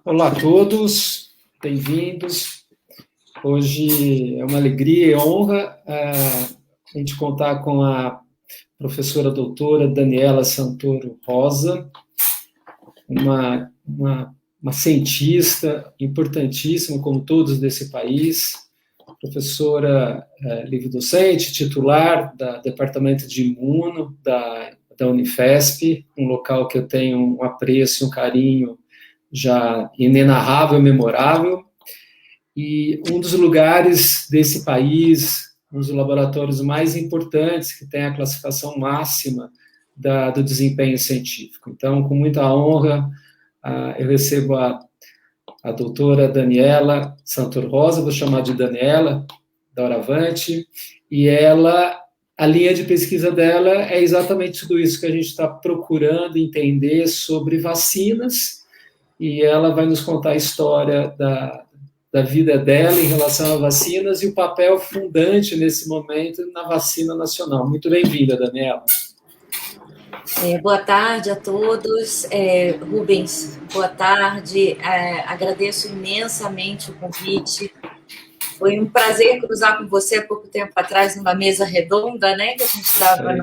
Olá a todos, bem-vindos. Hoje é uma alegria e honra a gente contar com a professora doutora Daniela Santoro Rosa, uma cientista importantíssima, como todos desse país, professora livre-docente, titular do Departamento de Imuno da Unifesp, um local que eu tenho um apreço, um carinho já inenarrável, memorável, e um dos lugares desse país, um dos laboratórios mais importantes, que tem a classificação máxima do desempenho científico. Então, com muita honra, eu recebo a doutora Daniela Santoro Rosa, vou chamar de Daniela, da Oravante, e ela, a linha de pesquisa dela é exatamente tudo isso que a gente está procurando entender sobre vacinas, e ela vai nos contar a história da vida dela em relação a vacinas e o papel fundante nesse momento na vacina nacional. Muito bem-vinda, Daniela. Boa tarde a todos. Rubens, boa tarde. Agradeço imensamente o convite. Foi um prazer cruzar com você há pouco tempo atrás numa mesa redonda, né? Que a gente estava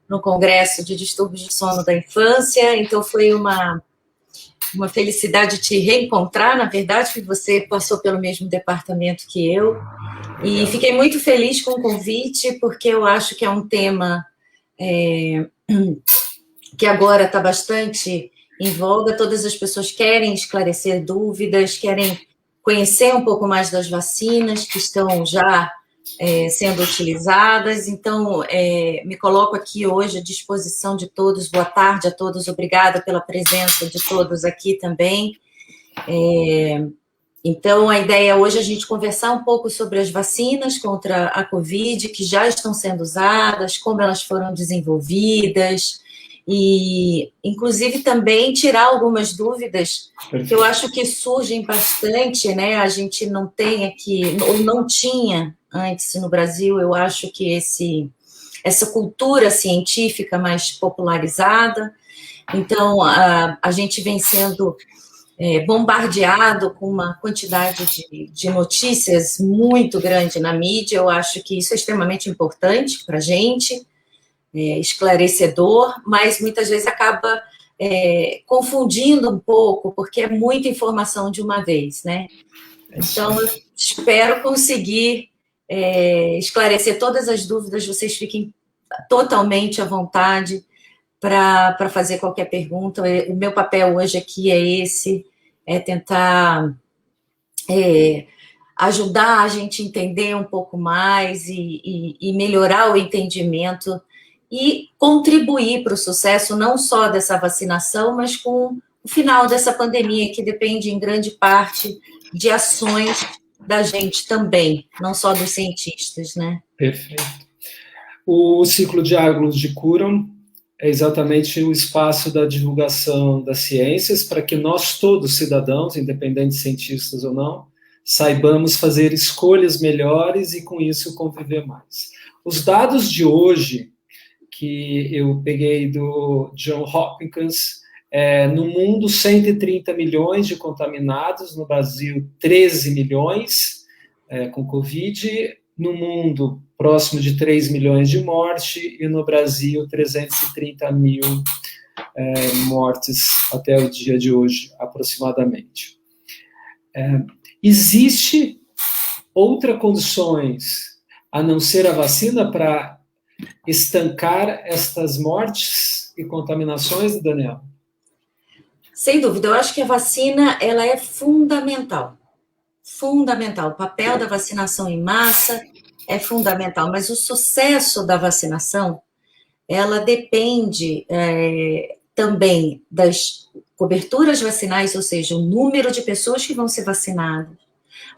no Congresso de Distúrbios de Sono da Infância. Então, foi uma felicidade te reencontrar, na verdade, que você passou pelo mesmo departamento que eu. E fiquei muito feliz com o convite, porque eu acho que é um tema que agora está bastante em voga. Todas as pessoas querem esclarecer dúvidas, querem conhecer um pouco mais das vacinas que estão já sendo utilizadas. Então, me coloco aqui hoje à disposição de todos. Boa tarde a todos, obrigada pela presença de todos aqui também. Então, a ideia hoje é a gente conversar um pouco sobre as vacinas contra a Covid, que já estão sendo usadas, como elas foram desenvolvidas, e, inclusive, também tirar algumas dúvidas que eu acho que surgem bastante, né? A gente não tem aqui, ou não tinha antes no Brasil, eu acho que essa cultura científica mais popularizada. Então, a gente vem sendo bombardeado com uma quantidade de notícias muito grande na mídia. Eu acho que isso é extremamente importante para a gente, esclarecedor, mas muitas vezes acaba confundindo um pouco, porque é muita informação de uma vez, né? Então, eu espero conseguir esclarecer todas as dúvidas, vocês fiquem totalmente à vontade para fazer qualquer pergunta. O meu papel hoje aqui é tentar ajudar a gente a entender um pouco mais e melhorar o entendimento e contribuir para o sucesso não só dessa vacinação, mas com o final dessa pandemia, que depende em grande parte de ações da gente também, não só dos cientistas, né? Perfeito. O ciclo de Aglus de Curam é exatamente o espaço da divulgação das ciências para que nós todos, cidadãos, independentes cientistas ou não, saibamos fazer escolhas melhores e, com isso, conviver mais. Os dados de hoje, que eu peguei do John Hopkins, no mundo, 130 milhões de contaminados, no Brasil, 13 milhões com Covid, no mundo, próximo de 3 milhões de mortes, e no Brasil, 330 mil mortes até o dia de hoje, aproximadamente. Existe outra condições, a não ser a vacina, para estancar estas mortes e contaminações, Daniel? Sem dúvida, eu acho que a vacina ela é fundamental. Fundamental. O papel da vacinação em massa é fundamental, mas o sucesso da vacinação, ela depende também das coberturas vacinais, ou seja, o número de pessoas que vão ser vacinadas,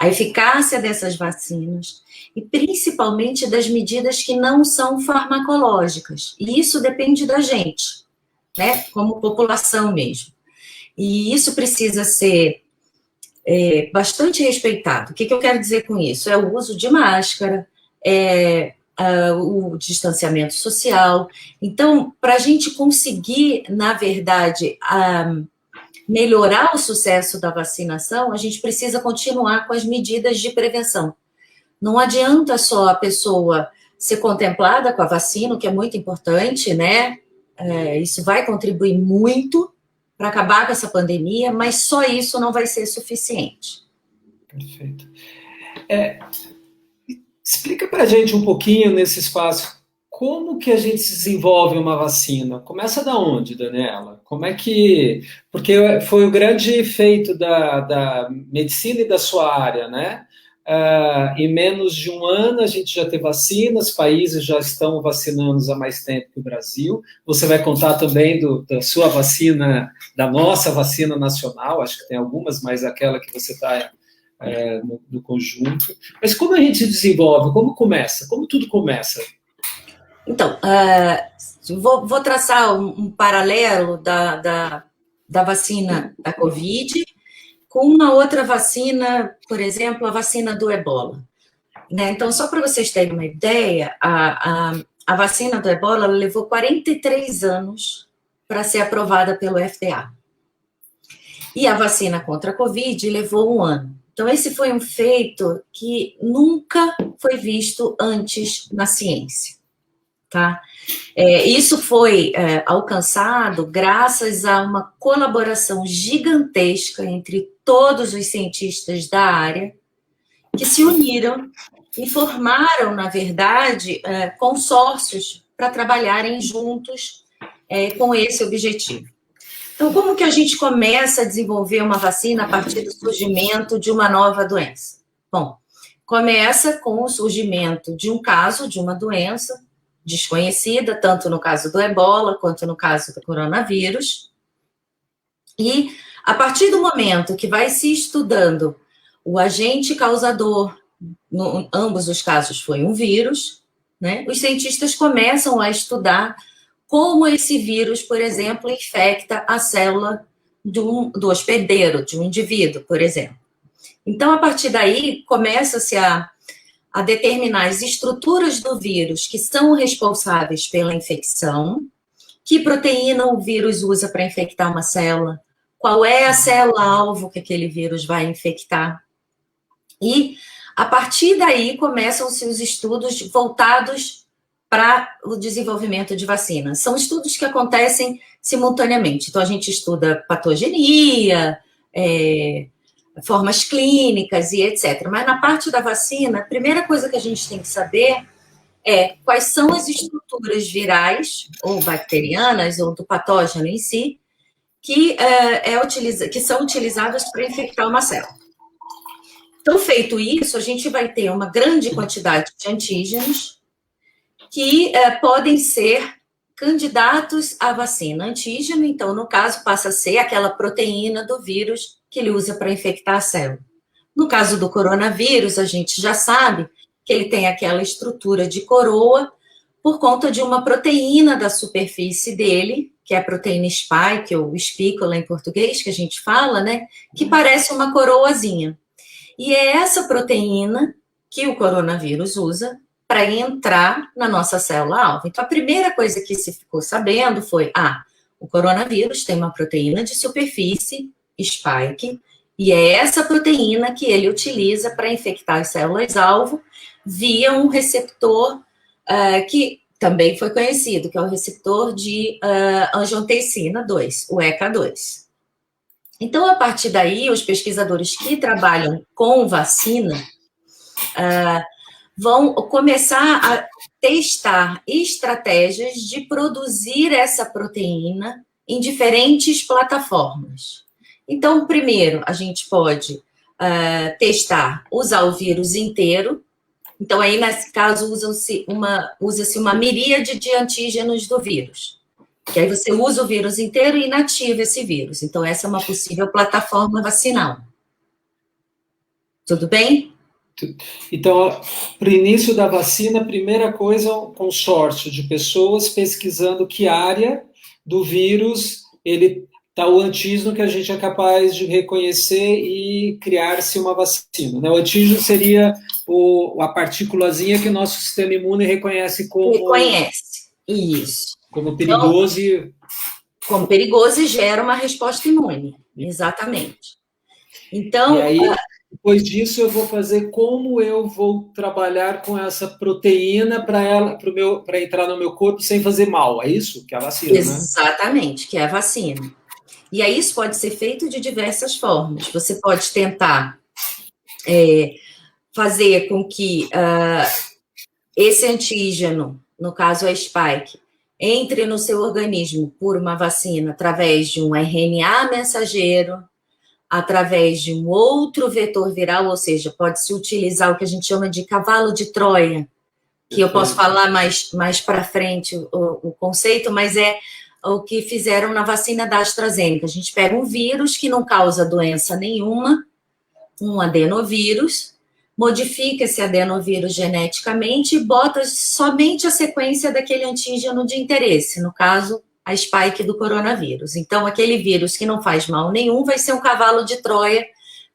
a eficácia dessas vacinas e principalmente das medidas que não são farmacológicas. E isso depende da gente, né, como população mesmo. E isso precisa ser bastante respeitado. O que eu quero dizer com isso? É o uso de máscara, o distanciamento social. Então, para a gente conseguir, na verdade, melhorar o sucesso da vacinação, a gente precisa continuar com as medidas de prevenção. Não adianta só a pessoa ser contemplada com a vacina, o que é muito importante, né? Isso vai contribuir muito para acabar com essa pandemia, mas só isso não vai ser suficiente. Perfeito. Explica para a gente um pouquinho nesse espaço, como que a gente desenvolve uma vacina? Começa da onde, Daniela? Como é que... Porque foi o grande feito da medicina e da sua área, né? Em menos de um ano a gente já tem vacinas, países já estão vacinando há mais tempo que o Brasil. Você vai contar também da sua vacina, da nossa vacina nacional, acho que tem algumas, mas aquela que você está no conjunto. Mas como a gente desenvolve? Como começa? Como tudo começa? Então, vou traçar um paralelo da vacina da Covid com uma outra vacina, por exemplo, a vacina do Ebola. Né? Então, só para vocês terem uma ideia, a vacina do Ebola levou 43 anos para ser aprovada pelo FDA. E a vacina contra a Covid levou 1 ano. Então, esse foi um feito que nunca foi visto antes na ciência. Tá? Isso foi alcançado graças a uma colaboração gigantesca entre todos os cientistas da área que se uniram e formaram, na verdade, consórcios para trabalharem juntos com esse objetivo. Então, como que a gente começa a desenvolver uma vacina a partir do surgimento de uma nova doença? Bom, começa com o surgimento de um caso, de uma doença desconhecida, tanto no caso do Ebola quanto no caso do coronavírus. E, a partir do momento que vai se estudando o agente causador, ambos os casos foi um vírus, né? Os cientistas começam a estudar como esse vírus, por exemplo, infecta a célula do hospedeiro, de um indivíduo, por exemplo. Então, a partir daí, começa-se a determinar as estruturas do vírus que são responsáveis pela infecção, que proteína o vírus usa para infectar uma célula, qual é a célula-alvo que aquele vírus vai infectar. E, a partir daí, começam-se os estudos voltados para o desenvolvimento de vacinas. São estudos que acontecem simultaneamente. Então, a gente estuda patogenia, formas clínicas e etc. Mas na parte da vacina, a primeira coisa que a gente tem que saber é quais são as estruturas virais ou bacterianas ou do patógeno em si que são utilizadas para infectar uma célula. Então, feito isso, a gente vai ter uma grande quantidade de antígenos que podem ser candidatos à vacina. Antígeno, então, no caso, passa a ser aquela proteína do vírus que ele usa para infectar a célula. No caso do coronavírus, a gente já sabe que ele tem aquela estrutura de coroa por conta de uma proteína da superfície dele, que é a proteína spike, ou espícula em português, que a gente fala, né, que parece uma coroazinha. E é essa proteína que o coronavírus usa para entrar na nossa célula-alvo. Então, a primeira coisa que se ficou sabendo foi, o coronavírus tem uma proteína de superfície, spike, e é essa proteína que ele utiliza para infectar as células-alvo via um receptor que também foi conhecido, que é o receptor de angiotensina 2, o ECA2. Então, a partir daí, os pesquisadores que trabalham com vacina vão começar a testar estratégias de produzir essa proteína em diferentes plataformas. Então, primeiro, a gente pode usar o vírus inteiro. Então, aí, nesse caso, usa-se uma miríade de antígenos do vírus. Que aí você usa o vírus inteiro e inativa esse vírus. Então, essa é uma possível plataforma vacinal. Tudo bem? Então, para o início da vacina, a primeira coisa é um consórcio de pessoas pesquisando que área do vírus ele está o antígeno que a gente é capaz de reconhecer e criar-se uma vacina. Né? O antígeno seria a partículazinha que o nosso sistema imune reconhece como... Reconhece, isso. Como perigoso. Então, como perigoso e gera uma resposta imune. Exatamente. Então, e aí, depois disso, eu vou fazer como eu vou trabalhar com essa proteína para entrar no meu corpo sem fazer mal. É isso que é a vacina, exatamente, que é a vacina. E aí isso pode ser feito de diversas formas. Você pode tentar fazer com que esse antígeno, no caso a spike, entre no seu organismo por uma vacina através de um RNA mensageiro, através de um outro vetor viral, ou seja, pode-se utilizar o que a gente chama de cavalo de Troia, que eu posso falar mais para frente o conceito, mas é o que fizeram na vacina da AstraZeneca. A gente pega um vírus que não causa doença nenhuma, um adenovírus, modifica esse adenovírus geneticamente e bota somente a sequência daquele antígeno de interesse, no caso, a spike do coronavírus. Então, aquele vírus que não faz mal nenhum vai ser um cavalo de Troia,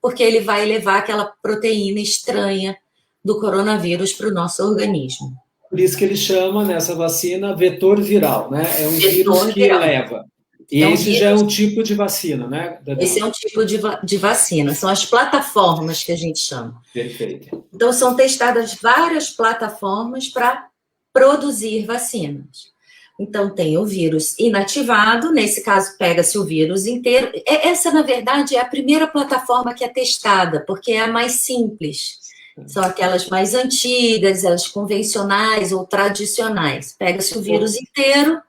porque ele vai levar aquela proteína estranha do coronavírus para o nosso organismo. Por isso que ele chama nessa vacina vetor viral, né? É um vírus que viral. leva. E esse já é um tipo de vacina, né, Daniel? Esse é um tipo de vacina, são as plataformas que a gente chama. Perfeito. Então, são testadas várias plataformas para produzir vacinas. Então, tem o vírus inativado, nesse caso, pega-se o vírus inteiro. Essa, na verdade, é a primeira plataforma que é testada, porque é a mais simples. São aquelas mais antigas, as convencionais ou tradicionais. Pega-se o vírus inteiro,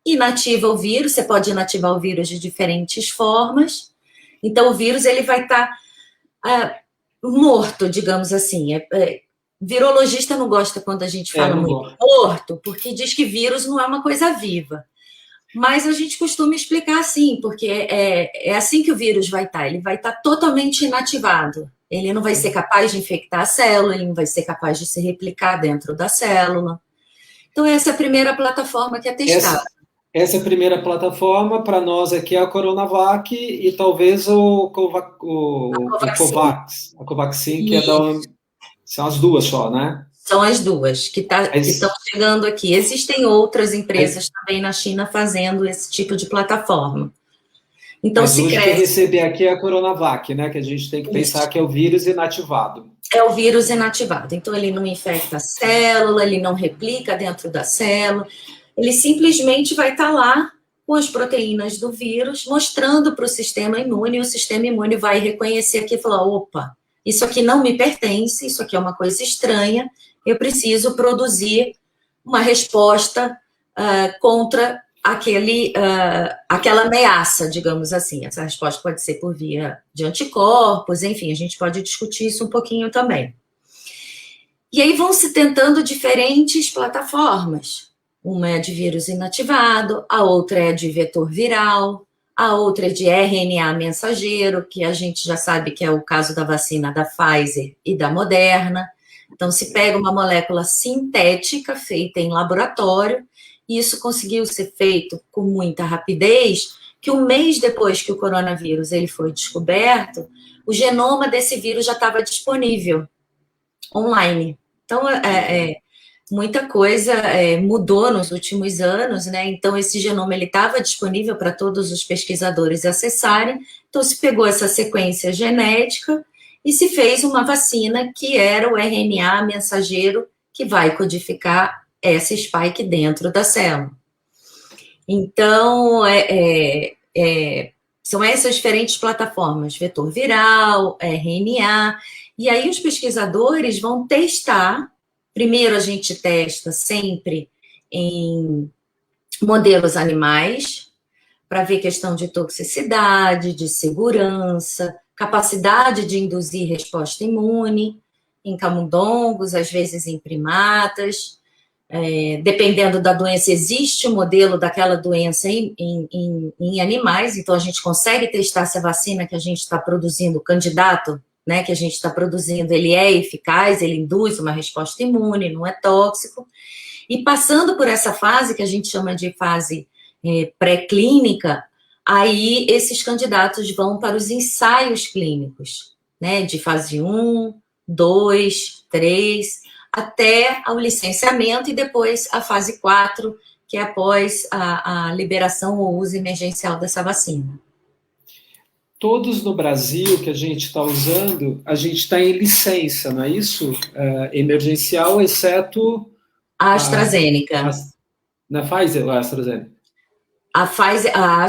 inativa o vírus, você pode inativar o vírus de diferentes formas. Então, o vírus ele vai estar morto, digamos assim. Virologista não gosta quando a gente fala muito morto, porque diz que vírus não é uma coisa viva. Mas a gente costuma explicar assim, porque é assim que o vírus vai estar. Ele vai estar totalmente inativado. Ele não vai ser capaz de infectar a célula, ele não vai ser capaz de se replicar dentro da célula. Então, essa é a primeira plataforma que é testada. Essa primeira plataforma, para nós aqui, é a Coronavac e talvez o Covaxin. A Covaxin, que são as duas só, né? São as duas que estão chegando aqui. Existem outras empresas também na China fazendo esse tipo de plataforma. Então, mas hoje que receber aqui é a Coronavac, né? Que a gente tem que pensar que é o vírus inativado. É o vírus inativado. Então, ele não infecta a célula, ele não replica dentro da célula. Ele simplesmente vai estar lá com as proteínas do vírus, mostrando para o sistema imune, e o sistema imune vai reconhecer aqui e falar, opa, isso aqui não me pertence, isso aqui é uma coisa estranha, eu preciso produzir uma resposta contra aquela ameaça, digamos assim. Essa resposta pode ser por via de anticorpos, enfim, a gente pode discutir isso um pouquinho também. E aí vão se tentando diferentes plataformas. Uma é de vírus inativado, a outra é de vetor viral, a outra é de RNA mensageiro, que a gente já sabe que é o caso da vacina da Pfizer e da Moderna. Então, se pega uma molécula sintética feita em laboratório, e isso conseguiu ser feito com muita rapidez, que um mês depois que o coronavírus ele foi descoberto, o genoma desse vírus já estava disponível online. Então, muita coisa mudou nos últimos anos, né? Então, esse genoma ele estava disponível para todos os pesquisadores acessarem. Então, se pegou essa sequência genética e se fez uma vacina que era o RNA mensageiro que vai codificar essa spike dentro da célula. Então, são essas diferentes plataformas, vetor viral, RNA, e aí os pesquisadores vão testar. Primeiro, a gente testa sempre em modelos animais, para ver questão de toxicidade, de segurança, capacidade de induzir resposta imune, em camundongos, às vezes em primatas. Dependendo da doença, existe um modelo daquela doença em animais, então a gente consegue testar se a vacina que a gente está produzindo, o candidato, né, que a gente está produzindo, ele é eficaz, ele induz uma resposta imune, não é tóxico. E passando por essa fase, que a gente chama de fase pré-clínica, aí esses candidatos vão para os ensaios clínicos, né, de fase 1, 2, 3, até ao licenciamento e depois a fase 4, que é após a liberação ou uso emergencial dessa vacina. Todos no Brasil que a gente está usando, a gente está em licença, não é isso? Emergencial, exceto a AstraZeneca. Na Pfizer ou a AstraZeneca? A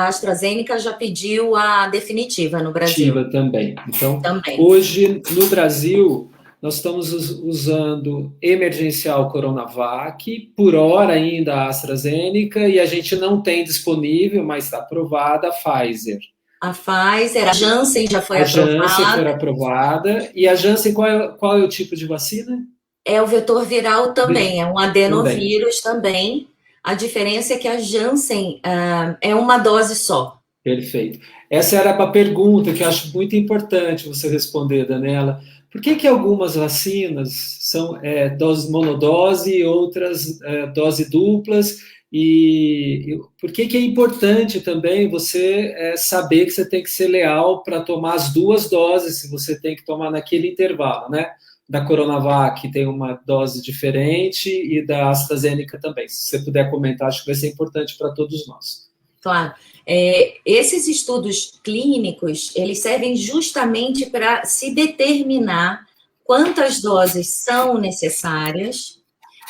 AstraZeneca já pediu a definitiva no Brasil. Definitiva também. Então, também. Hoje, no Brasil, nós estamos usando emergencial Coronavac, por hora ainda a AstraZeneca, e a gente não tem disponível, mas está aprovada a Pfizer. A Pfizer, a Janssen já foi aprovada. A Janssen foi aprovada. E a Janssen, qual é o tipo de vacina? É o vetor viral também, é um adenovírus também. A diferença é que a Janssen é uma dose só. Perfeito. Essa era a pergunta que eu acho muito importante você responder, Daniela. Por que algumas vacinas são doses monodose e outras dose duplas? E por que é importante também você saber que você tem que ser leal para tomar as duas doses, se você tem que tomar naquele intervalo, né? Da Coronavac tem uma dose diferente e da AstraZeneca também. Se você puder comentar, acho que vai ser importante para todos nós. Claro. Esses estudos clínicos, eles servem justamente para se determinar quantas doses são necessárias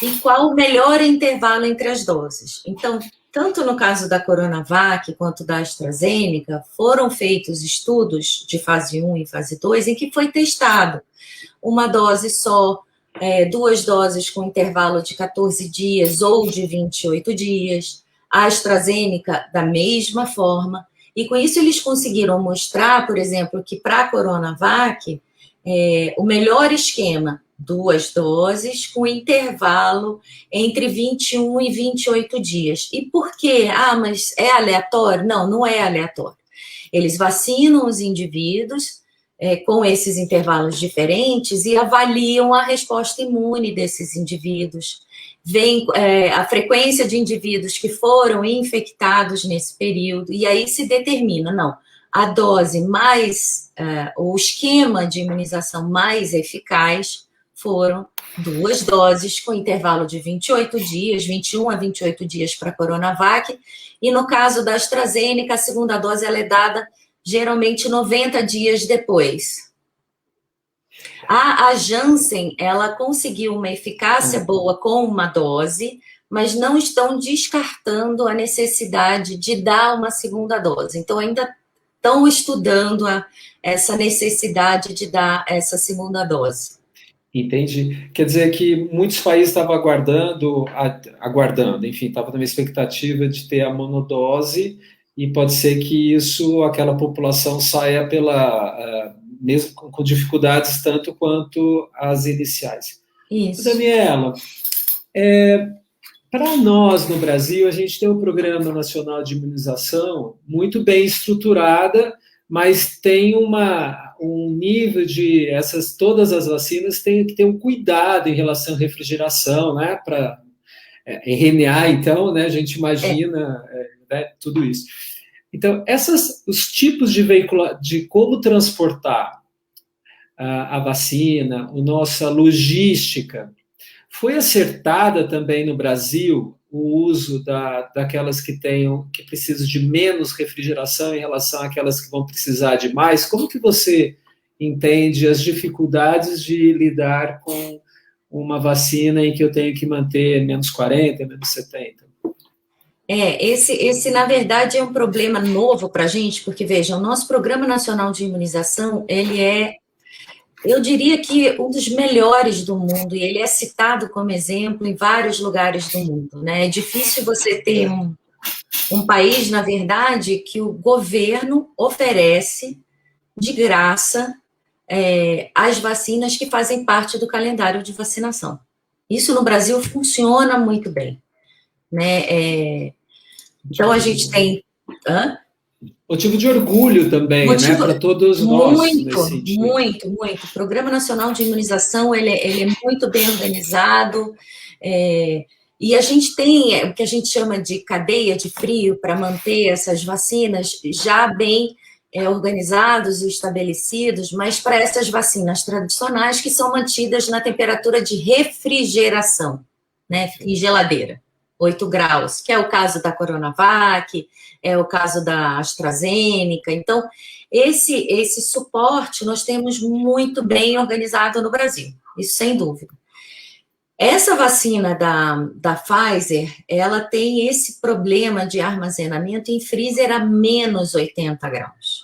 e qual o melhor intervalo entre as doses. Então, tanto no caso da Coronavac quanto da AstraZeneca, foram feitos estudos de fase 1 e fase 2 em que foi testado uma dose só, 2 doses com intervalo de 14 dias ou de 28 dias, a AstraZeneca da mesma forma, e com isso eles conseguiram mostrar, por exemplo, que para a Coronavac, o melhor esquema, 2 doses com intervalo entre 21 e 28 dias. E por quê? Mas é aleatório? Não, não é aleatório. Eles vacinam os indivíduos com esses intervalos diferentes e avaliam a resposta imune desses indivíduos. Vem a frequência de indivíduos que foram infectados nesse período, e aí se determina, não, a dose mais, o esquema de imunização mais eficaz foram 2 doses com intervalo de 28 dias, 21 a 28 dias para a Coronavac, e no caso da AstraZeneca, a segunda dose ela é dada geralmente 90 dias depois. A Janssen, ela conseguiu uma eficácia boa com uma dose, mas não estão descartando a necessidade de dar uma segunda dose. Então, ainda estão estudando essa necessidade de dar essa segunda dose. Entendi. Quer dizer que muitos países estavam aguardando, enfim, estavam numa expectativa de ter a monodose, e pode ser que aquela população saia mesmo com dificuldades tanto quanto as iniciais. Isso. Daniela, para nós no Brasil, a gente tem um Programa Nacional de Imunização muito bem estruturada, mas tem um nível de todas as vacinas tem que ter um cuidado em relação à refrigeração, né? Para RNA, então, né? A gente imagina né, tudo isso. Então, os tipos de como transportar a vacina, a nossa logística, foi acertada também no Brasil o uso daquelas que precisam de menos refrigeração em relação àquelas que vão precisar de mais? Como que você entende as dificuldades de lidar com uma vacina em que eu tenho que manter menos 40, menos 70? Esse, na verdade, é um problema novo para a gente, porque, veja, o nosso Programa Nacional de Imunização, ele eu diria que um dos melhores do mundo, e ele é citado como exemplo em vários lugares do mundo, né? É difícil você ter um país, na verdade, que o governo oferece de graça as vacinas que fazem parte do calendário de vacinação. Isso no Brasil funciona muito bem, né? Então, a gente tem... Motivo de orgulho também, né, para todos nós. Muito. O Programa Nacional de Imunização, ele é muito bem organizado, e a gente tem o que a gente chama de cadeia de frio para manter essas vacinas já bem organizados e estabelecidos, mas para essas vacinas tradicionais que são mantidas na temperatura de refrigeração, né, em geladeira. 8 graus, que é o caso da Coronavac, é o caso da AstraZeneca. Então, esse suporte nós temos muito bem organizado no Brasil, isso sem dúvida. Essa vacina da Pfizer, ela tem esse problema de armazenamento em freezer a menos 80 graus.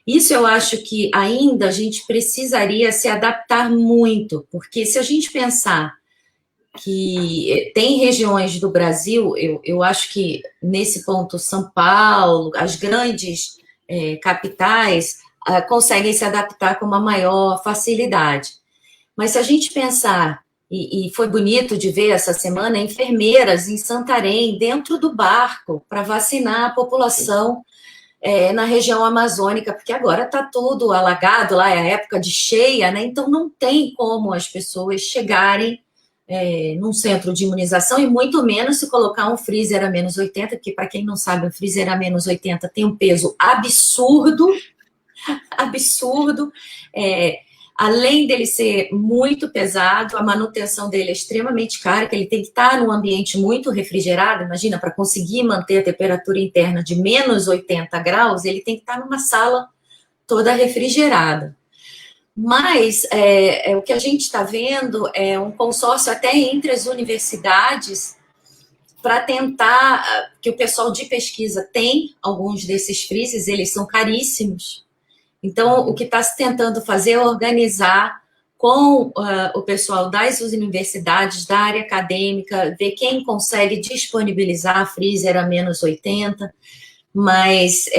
Isso eu acho que ainda a gente precisaria se adaptar muito, porque se a gente pensar que tem regiões do Brasil, eu acho que nesse ponto São Paulo, as grandes capitais conseguem se adaptar com uma maior facilidade. Mas se a gente pensar, e foi bonito de ver essa semana, enfermeiras em Santarém, dentro do barco, para vacinar a população na região amazônica, porque agora está tudo alagado, lá é a época de cheia, né? Então não tem como as pessoas chegarem num centro de imunização, e muito menos se colocar um freezer a menos 80, porque, para quem não sabe, um freezer a menos 80 tem um peso absurdo, absurdo, além dele ser muito pesado, a manutenção dele é extremamente cara, que ele tem que estar num ambiente muito refrigerado, imagina, para conseguir manter a temperatura interna de menos 80 graus, ele tem que estar numa sala toda refrigerada. Mas o que a gente está vendo é um consórcio até entre as universidades para tentar, que o pessoal de pesquisa tem alguns desses freezers, eles são caríssimos. Então, o que está se tentando fazer é organizar com o pessoal das universidades, da área acadêmica, ver quem consegue disponibilizar freezer a menos 80, mas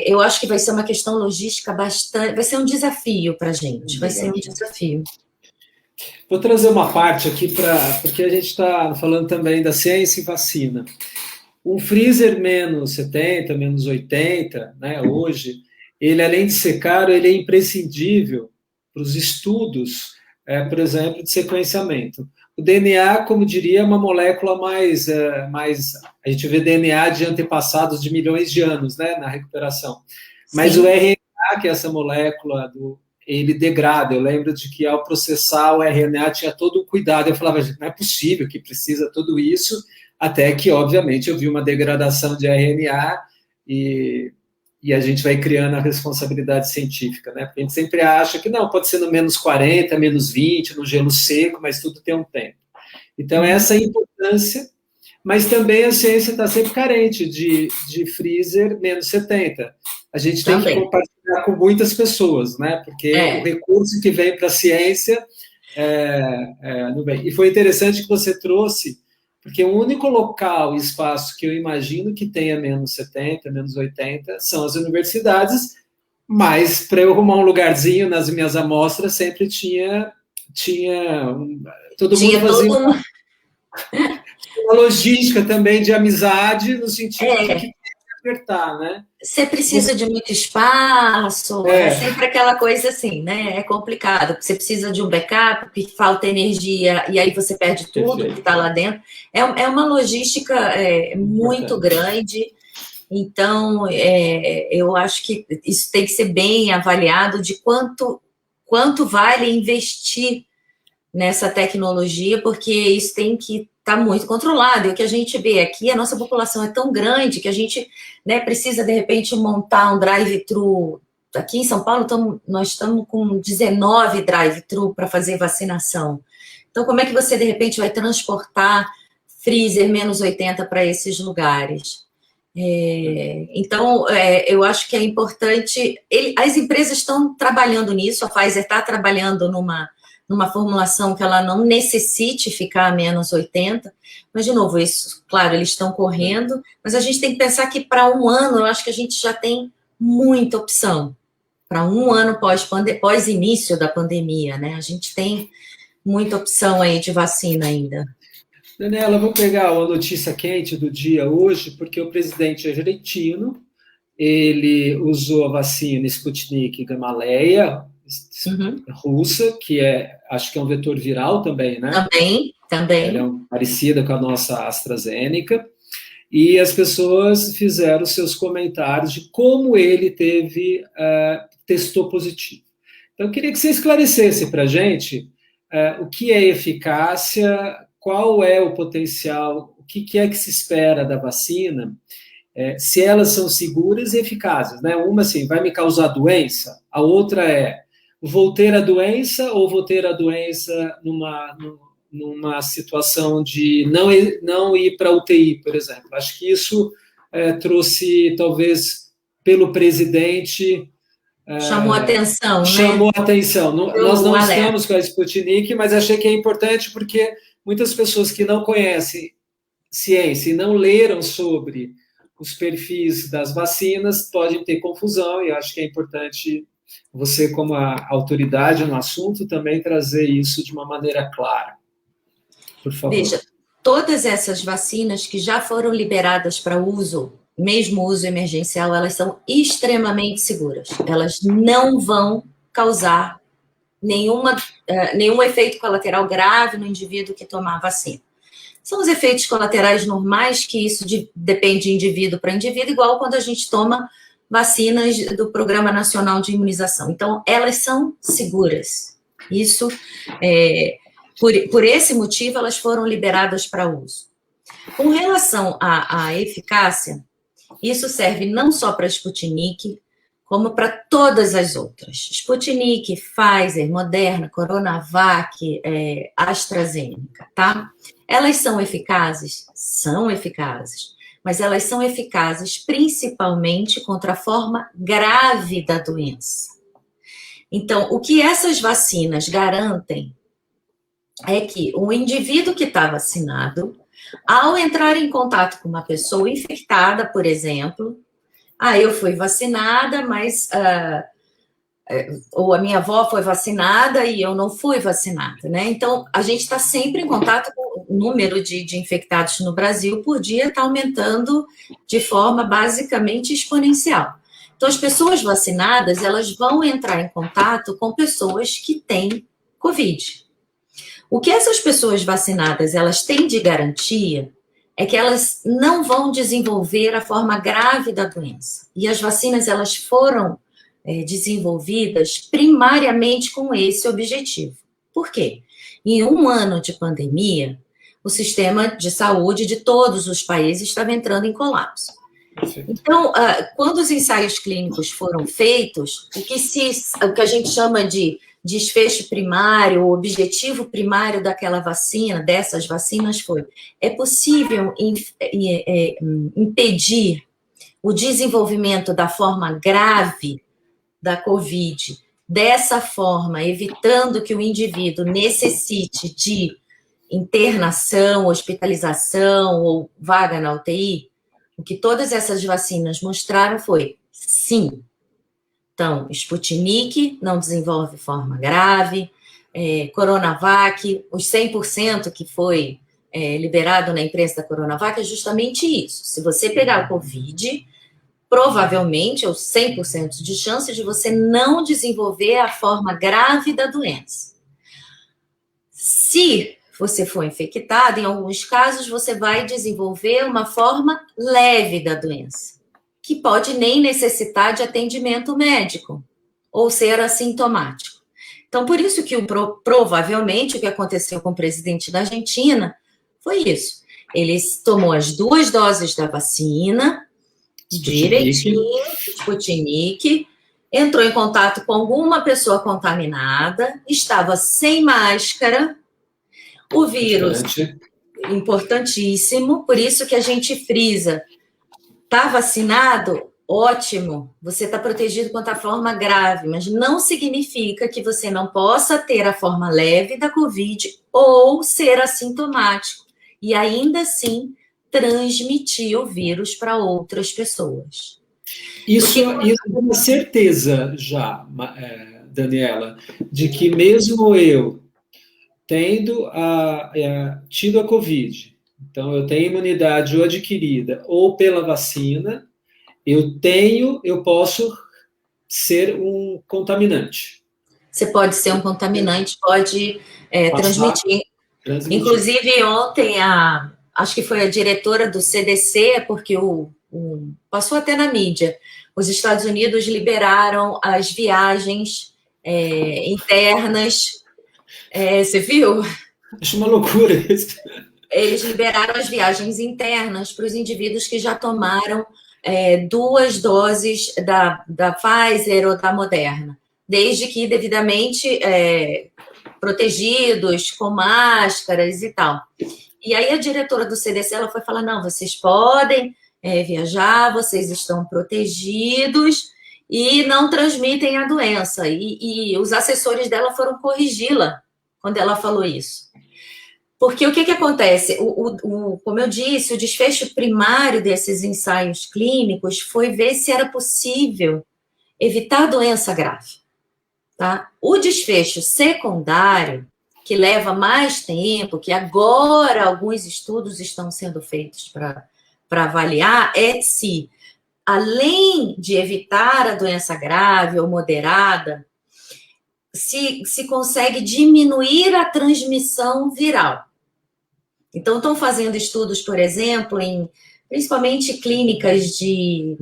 eu acho que vai ser uma questão logística bastante, vai ser um desafio para a gente, vai ser um desafio. Vou trazer uma parte aqui, porque a gente está falando também da ciência e vacina. Um freezer menos 70, menos 80, né, hoje, ele, além de ser caro, ele é imprescindível para os estudos, por exemplo, de sequenciamento. O DNA, como diria, é uma molécula mais... A gente vê DNA de antepassados de milhões de anos, né, na recuperação. Mas sim, o RNA, que é essa molécula, ele degrada. Eu lembro de que, ao processar o RNA, tinha todo o cuidado. Eu falava, não é possível que precisa tudo isso, até que, obviamente, eu vi uma degradação de RNA e a gente vai criando a responsabilidade científica, né? Porque a gente sempre acha que não, pode ser no menos 40, menos 20, no gelo seco, mas tudo tem um tempo. Então, essa é a importância, mas também a ciência está sempre carente de freezer menos 70. A gente tem que compartilhar com muitas pessoas, né? Porque o recurso que vem para a ciência não vem. E foi interessante que você trouxe, porque o único local e espaço que eu imagino que tenha menos 70, menos 80, são as universidades, mas para eu arrumar um lugarzinho nas minhas amostras, sempre todo mundo fazia uma logística também de amizade, no sentido de que tem que apertar, né? Você precisa de muito espaço, é sempre aquela coisa assim, né? É complicado, você precisa de um backup, porque falta energia, e aí você perde tudo que está lá dentro. É uma logística muito grande, então eu acho que isso tem que ser bem avaliado de quanto vale investir nessa tecnologia, porque isso tem que estar muito controlado. E o que a gente vê aqui, a nossa população é tão grande que a gente precisa, de repente, montar um drive-thru. Aqui em São Paulo, nós estamos com 19 drive-thru para fazer vacinação. Então, como é que você, de repente, vai transportar freezer menos 80 para esses lugares? Então, eu acho que é importante... as empresas estão trabalhando nisso, a Pfizer está trabalhando numa formulação que ela não necessite ficar a menos 80, mas, de novo, isso, claro, eles estão correndo, mas a gente tem que pensar que para um ano, eu acho que a gente já tem muita opção, para um ano pós início da pandemia, né, a gente tem muita opção aí de vacina ainda. Daniela, vou pegar a notícia quente do dia hoje, porque o presidente argentino, ele usou a vacina Sputnik Gamaleya, russa, que acho que é um vetor viral também, né? Também. Ela é parecida com a nossa AstraZeneca, e as pessoas fizeram seus comentários de como ele testou positivo. Então, eu queria que você esclarecesse para a gente o que é eficácia, qual é o potencial, o que é que se espera da vacina, se elas são seguras e eficazes, né? Uma, assim, vai me causar doença, a outra vou ter a doença ou vou ter a doença numa situação de não ir para a UTI, por exemplo. Acho que isso trouxe, talvez, pelo presidente... Chamou atenção, chamou né? atenção. Nós não estamos com a Sputnik, mas achei que é importante porque muitas pessoas que não conhecem ciência e não leram sobre os perfis das vacinas podem ter confusão, e eu acho que é importante você, como a autoridade no assunto, também trazer isso de uma maneira clara. Por favor. Veja, todas essas vacinas que já foram liberadas para uso, mesmo uso emergencial, elas são extremamente seguras. Elas não vão causar nenhum efeito colateral grave no indivíduo que tomar a vacina. São os efeitos colaterais normais, que isso depende de indivíduo para indivíduo, igual quando a gente toma vacinas do Programa Nacional de Imunização. Então, elas são seguras. Isso, por esse motivo, elas foram liberadas para uso. Com relação à eficácia, isso serve não só para a Sputnik, como para todas as outras. Sputnik, Pfizer, Moderna, Coronavac, AstraZeneca, tá? Elas são eficazes? São eficazes. Mas elas são eficazes principalmente contra a forma grave da doença. Então, o que essas vacinas garantem é que o indivíduo que está vacinado, ao entrar em contato com uma pessoa infectada, por exemplo, eu fui vacinada, mas... ou a minha avó foi vacinada e eu não fui vacinada, né? Então, a gente está sempre em contato com o número de infectados no Brasil por dia está aumentando de forma basicamente exponencial. Então, as pessoas vacinadas, elas vão entrar em contato com pessoas que têm Covid. O que essas pessoas vacinadas, elas têm de garantia é que elas não vão desenvolver a forma grave da doença. E as vacinas, elas foram desenvolvidas primariamente com esse objetivo. Por quê? Em um ano de pandemia, o sistema de saúde de todos os países estava entrando em colapso. Então, quando os ensaios clínicos foram feitos, o que a gente chama de desfecho primário, o objetivo primário daquela vacina, dessas vacinas é possível impedir o desenvolvimento da forma grave da Covid, dessa forma, evitando que o indivíduo necessite de internação, hospitalização ou vaga na UTI? O que todas essas vacinas mostraram foi sim. Então, Sputnik não desenvolve forma grave, Coronavac, os 100% que foi liberado na imprensa da Coronavac é justamente isso. Se você pegar o Covid, provavelmente, ou 100% de chance de você não desenvolver a forma grave da doença. Se você for infectado, em alguns casos, você vai desenvolver uma forma leve da doença, que pode nem necessitar de atendimento médico, ou ser assintomático. Então, por isso que provavelmente o que aconteceu com o presidente da Argentina foi isso. Ele tomou as 2 doses da vacina, direitinho, Sputnik, entrou em contato com alguma pessoa contaminada, estava sem máscara, o vírus, importantíssimo, por isso que a gente frisa, está vacinado? Ótimo, você está protegido contra a forma grave, mas não significa que você não possa ter a forma leve da Covid ou ser assintomático, e ainda assim transmitir o vírus para outras pessoas. Isso é uma certeza já, Daniela, de que mesmo eu tido a Covid, então eu tenho imunidade ou adquirida ou pela vacina, eu posso ser um contaminante. Você pode ser um contaminante, pode transmitir. Inclusive, ontem, acho que foi a diretora do CDC, porque passou até na mídia, os Estados Unidos liberaram as viagens internas. Você viu? Acho uma loucura isso. Eles liberaram as viagens internas para os indivíduos que já tomaram 2 doses da Pfizer ou da Moderna, desde que devidamente protegidos, com máscaras e tal. E aí a diretora do CDC ela foi falar, não, vocês podem viajar, vocês estão protegidos e não transmitem a doença. E os assessores dela foram corrigi-la quando ela falou isso. Porque o que acontece? Como eu disse, o desfecho primário desses ensaios clínicos foi ver se era possível evitar doença grave. Tá? O desfecho secundário, que leva mais tempo, que agora alguns estudos estão sendo feitos para avaliar, é se, além de evitar a doença grave ou moderada, se consegue diminuir a transmissão viral. Então, estão fazendo estudos, por exemplo, principalmente clínicas de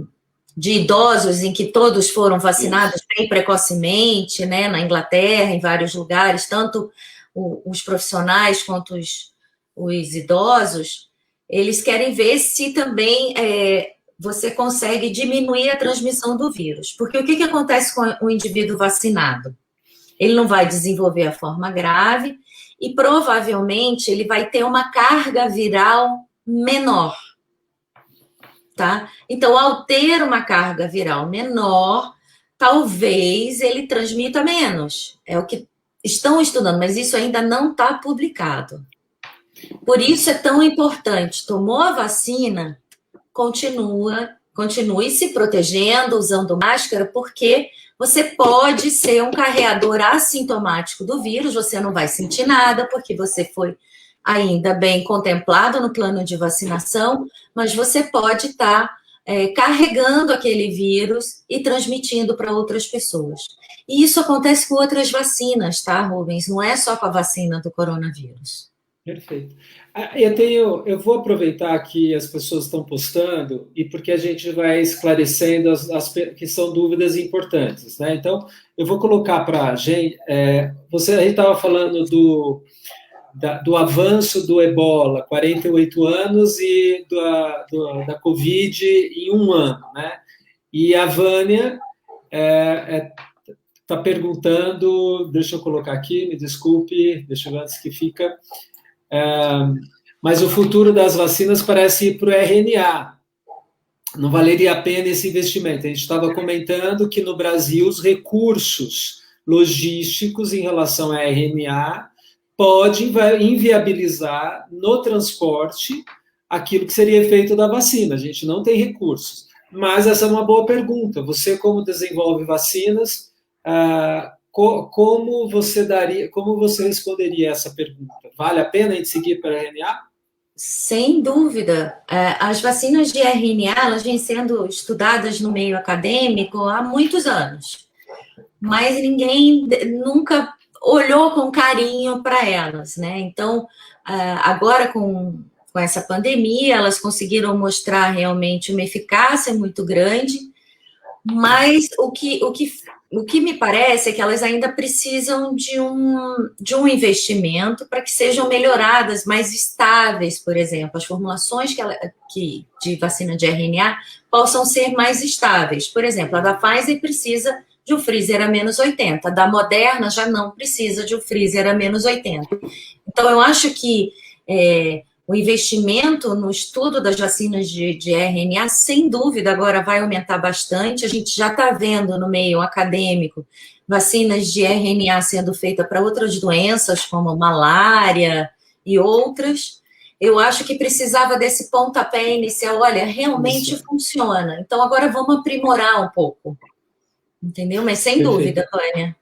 idosos, em que todos foram vacinados bem precocemente, né, na Inglaterra, em vários lugares, tanto os profissionais quanto os idosos, eles querem ver se também você consegue diminuir a transmissão do vírus. Porque o que acontece com o indivíduo vacinado? Ele não vai desenvolver a forma grave, e provavelmente ele vai ter uma carga viral menor, tá? Então, ao ter uma carga viral menor, talvez ele transmita menos. É o que estão estudando, mas isso ainda não está publicado. Por isso é tão importante. Tomou a vacina, continue se protegendo, usando máscara, porque você pode ser um carreador assintomático do vírus, você não vai sentir nada, porque você foi ainda bem contemplado no plano de vacinação, mas você pode estar carregando aquele vírus e transmitindo para outras pessoas. E isso acontece com outras vacinas, tá, Rubens? Não é só com a vacina do coronavírus. Perfeito. Eu vou aproveitar que as pessoas estão postando e porque a gente vai esclarecendo que são dúvidas importantes, né? Então, eu vou colocar para a gente. A gente estava falando do avanço do Ebola, 48 anos, e da Covid em 1 ano, né? E a Vânia está perguntando, deixa eu colocar aqui, me desculpe, deixa eu ver antes que fica. Mas o futuro das vacinas parece ir para o RNA. Não valeria a pena esse investimento. A gente estava comentando que no Brasil os recursos logísticos em relação a RNA podem inviabilizar no transporte aquilo que seria efeito da vacina. A gente não tem recursos. Mas essa é uma boa pergunta. Você, como desenvolve vacinas, como você responderia essa pergunta? Vale a pena a gente seguir para RNA? Sem dúvida. As vacinas de RNA, elas vêm sendo estudadas no meio acadêmico há muitos anos, mas ninguém nunca olhou com carinho para elas, né? Então, agora com essa pandemia, elas conseguiram mostrar realmente uma eficácia muito grande, mas o que me parece é que elas ainda precisam de um investimento para que sejam melhoradas, mais estáveis, por exemplo. As formulações de vacina de RNA possam ser mais estáveis. Por exemplo, a da Pfizer precisa de um freezer a menos 80. A da Moderna já não precisa de um freezer a menos 80. Então, eu acho que o investimento no estudo das vacinas de RNA, sem dúvida, agora vai aumentar bastante. A gente já está vendo no meio acadêmico vacinas de RNA sendo feitas para outras doenças, como malária e outras. Eu acho que precisava desse pontapé inicial. Olha, realmente funciona. Então, agora vamos aprimorar um pouco. Entendeu? Mas sem dúvida, Vânia.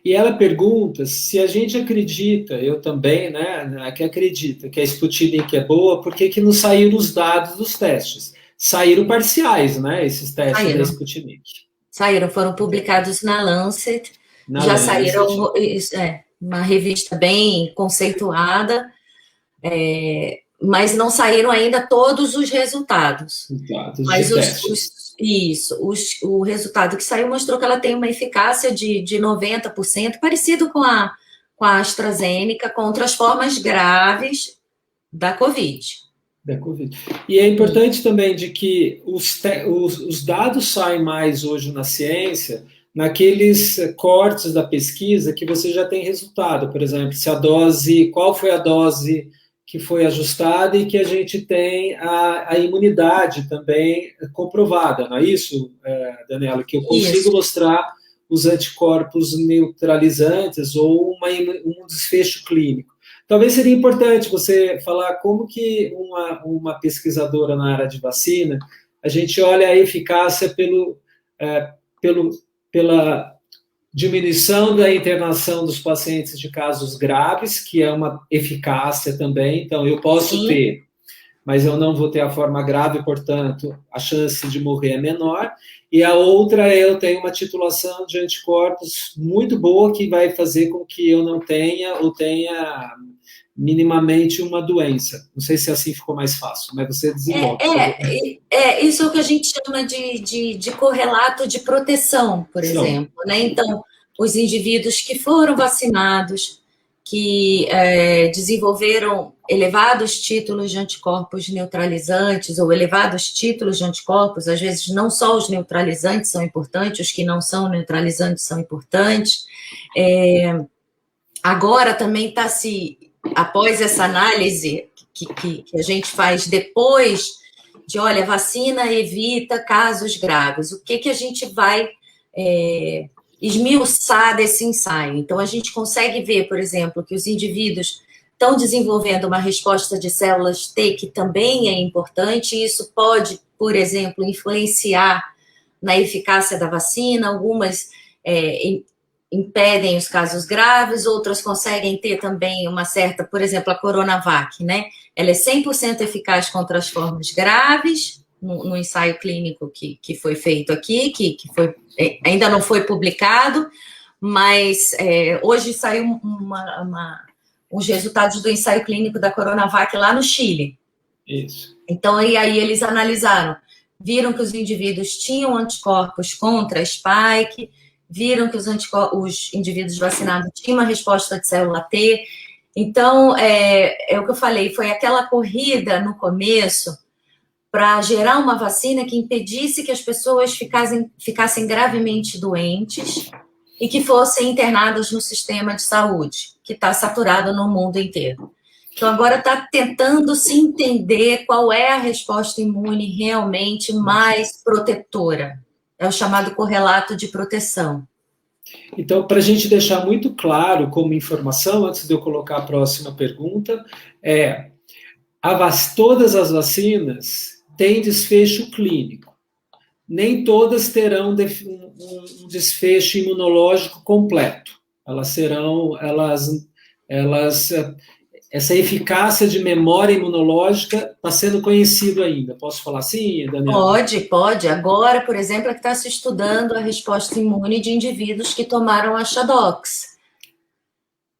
E ela pergunta se a gente acredita, eu também, né, que acredita que a Sputnik é boa, por que não saíram os dados dos testes? Saíram parciais, né, esses testes da Sputnik. Saíram, foram publicados na Lancet, já saíram, uma revista bem conceituada, mas não saíram ainda todos os resultados. Mas o resultado que saiu mostrou que ela tem uma eficácia de 90%, parecido com a com a AstraZeneca contra as formas graves da Covid. Da Covid. E é importante também de que os dados saem mais hoje na ciência, naqueles cortes da pesquisa que você já tem resultado. Por exemplo, se a dose, qual foi a dose que foi ajustada e que a gente tem a imunidade também comprovada, não é isso, Daniela? Que eu consigo mostrar os anticorpos neutralizantes ou um desfecho clínico. Talvez seria importante você falar como que uma pesquisadora na área de vacina, a gente olha a eficácia pela diminuição da internação dos pacientes de casos graves, que é uma eficácia também. Então, eu posso ter, mas eu não vou ter a forma grave, portanto, a chance de morrer é menor. E a outra é eu tenho uma titulação de anticorpos muito boa, que vai fazer com que eu não tenha ou tenha minimamente uma doença. Não sei se assim ficou mais fácil, mas você desenvolve. Isso é o que a gente chama de correlato de proteção, por exemplo, né? Então, os indivíduos que foram vacinados, que desenvolveram elevados títulos de anticorpos neutralizantes ou elevados títulos de anticorpos, às vezes não só os neutralizantes são importantes, os que não são neutralizantes são importantes. Agora também está após essa análise que a gente faz depois de, olha, vacina evita casos graves, o que a gente vai esmiuçar desse ensaio? Então, a gente consegue ver, por exemplo, que os indivíduos estão desenvolvendo uma resposta de células T, que também é importante, e isso pode, por exemplo, influenciar na eficácia da vacina. Algumas impedem os casos graves, outras conseguem ter também uma certa, por exemplo, a Coronavac, né? Ela é 100% eficaz contra as formas graves, no ensaio clínico que foi feito aqui, que ainda não foi publicado, mas hoje saiu os resultados do ensaio clínico da Coronavac lá no Chile. Isso. Então, e aí eles analisaram, viram que os indivíduos tinham anticorpos contra a spike, viram que os indivíduos vacinados tinham uma resposta de célula T. Então, é o que eu falei, foi aquela corrida no começo para gerar uma vacina que impedisse que as pessoas ficassem gravemente doentes e que fossem internadas no sistema de saúde, que está saturado no mundo inteiro. Então, agora está tentando se entender qual é a resposta imune realmente mais protetora. É o chamado correlato de proteção. Então, para a gente deixar muito claro como informação, antes de eu colocar a próxima pergunta, todas as vacinas têm desfecho clínico. Nem todas terão um desfecho imunológico completo. Essa eficácia de memória imunológica está sendo conhecido ainda. Posso falar assim, Daniela? Pode. Agora, por exemplo, é que está se estudando a resposta imune de indivíduos que tomaram a Shadox,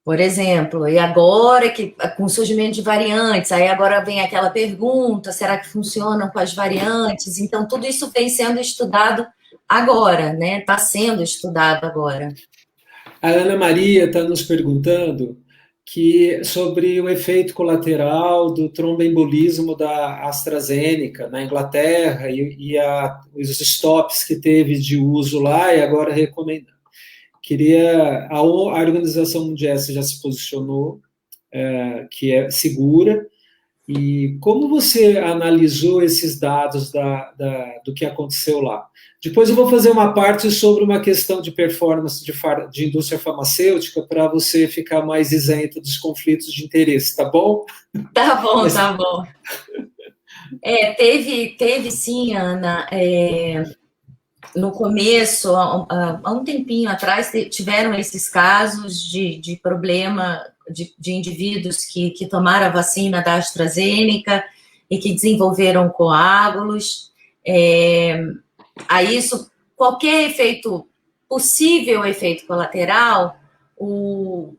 por exemplo. E agora, com o surgimento de variantes, aí agora vem aquela pergunta, será que funcionam com as variantes? Então, tudo isso vem sendo estudado agora, né? Está sendo estudado agora. A Ana Maria está nos perguntando sobre o efeito colateral do tromboembolismo da AstraZeneca na Inglaterra e os stops que teve de uso lá e agora recomendando. A Organização Mundial já se posicionou, que é segura. E como você analisou esses dados do que aconteceu lá? Depois eu vou fazer uma parte sobre uma questão de performance de indústria farmacêutica para você ficar mais isento dos conflitos de interesse, tá bom? Tá bom. Teve sim, Ana. No começo, há um tempinho atrás, tiveram esses casos de problema de indivíduos que tomaram a vacina da AstraZeneca e que desenvolveram coágulos. A isso, qualquer possível efeito colateral, o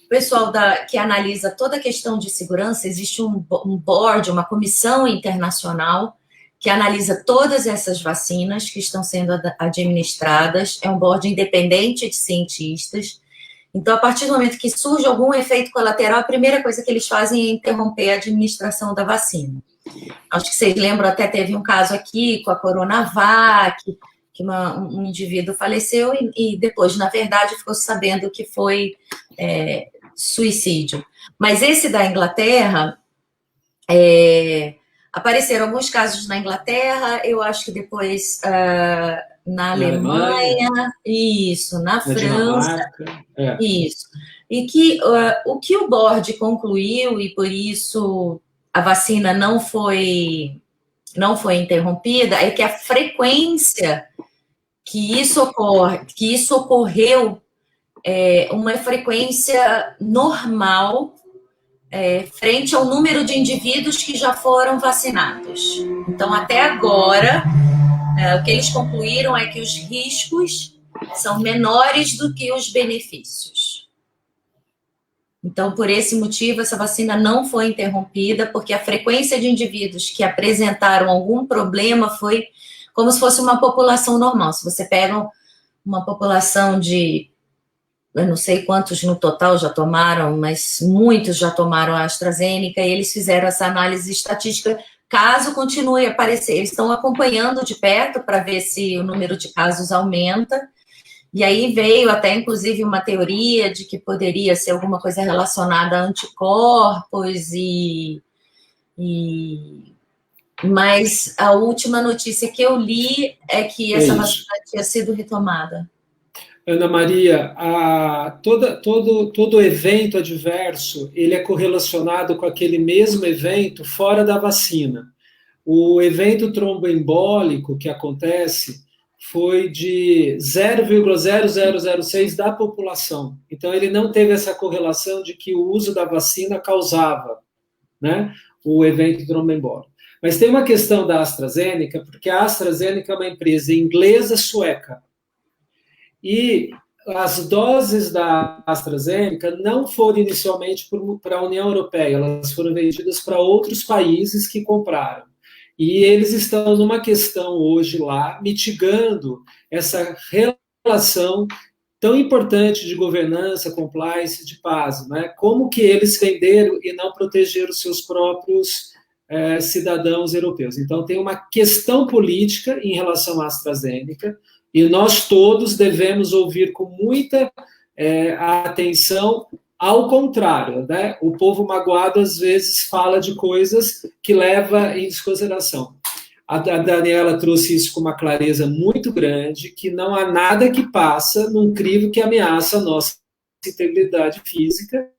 pessoal que analisa toda a questão de segurança, existe um board, uma comissão internacional que analisa todas essas vacinas que estão sendo administradas, é um board independente de cientistas. Então, a partir do momento que surge algum efeito colateral, a primeira coisa que eles fazem é interromper a administração da vacina. Acho que vocês lembram, até teve um caso aqui com a Coronavac, que um indivíduo faleceu e depois, na verdade, ficou sabendo que foi suicídio. Mas esse da Inglaterra, apareceram alguns casos na Inglaterra, eu acho que depois na Alemanha, isso, na França, isso. E que o que o board concluiu, e por isso a vacina não foi interrompida, é que a frequência que isso ocorreu é uma frequência normal frente ao número de indivíduos que já foram vacinados. Então, até agora, o que eles concluíram é que os riscos são menores do que os benefícios. Então, por esse motivo, essa vacina não foi interrompida, porque a frequência de indivíduos que apresentaram algum problema foi como se fosse uma população normal. Se você pega uma população de, eu não sei quantos no total já tomaram, mas muitos já tomaram a AstraZeneca, e eles fizeram essa análise estatística, caso continue a aparecer. Eles estão acompanhando de perto para ver se o número de casos aumenta. E aí veio até, inclusive, uma teoria de que poderia ser alguma coisa relacionada a anticorpos mas a última notícia que eu li é que essa vacina tinha sido retomada. Ana Maria, todo evento adverso, ele é correlacionado com aquele mesmo evento fora da vacina. O evento tromboembólico que acontece foi de 0,0006 da população. Então, ele não teve essa correlação de que o uso da vacina causava, né, o evento tromboembólico. Mas tem uma questão da AstraZeneca, porque a AstraZeneca é uma empresa inglesa-sueca. E as doses da AstraZeneca não foram inicialmente para a União Europeia, elas foram vendidas para outros países que compraram. E eles estão numa questão hoje lá, mitigando essa relação tão importante de governança, compliance, de paz, né? Como que eles venderam e não protegeram os seus próprios cidadãos europeus. Então, tem uma questão política em relação à AstraZeneca, e nós todos devemos ouvir com muita atenção. Ao contrário, né? O povo magoado, às vezes, fala de coisas que leva em desconsideração. A Daniela trouxe isso com uma clareza muito grande, que não há nada que passa num crivo que ameaça a nossa integridade física,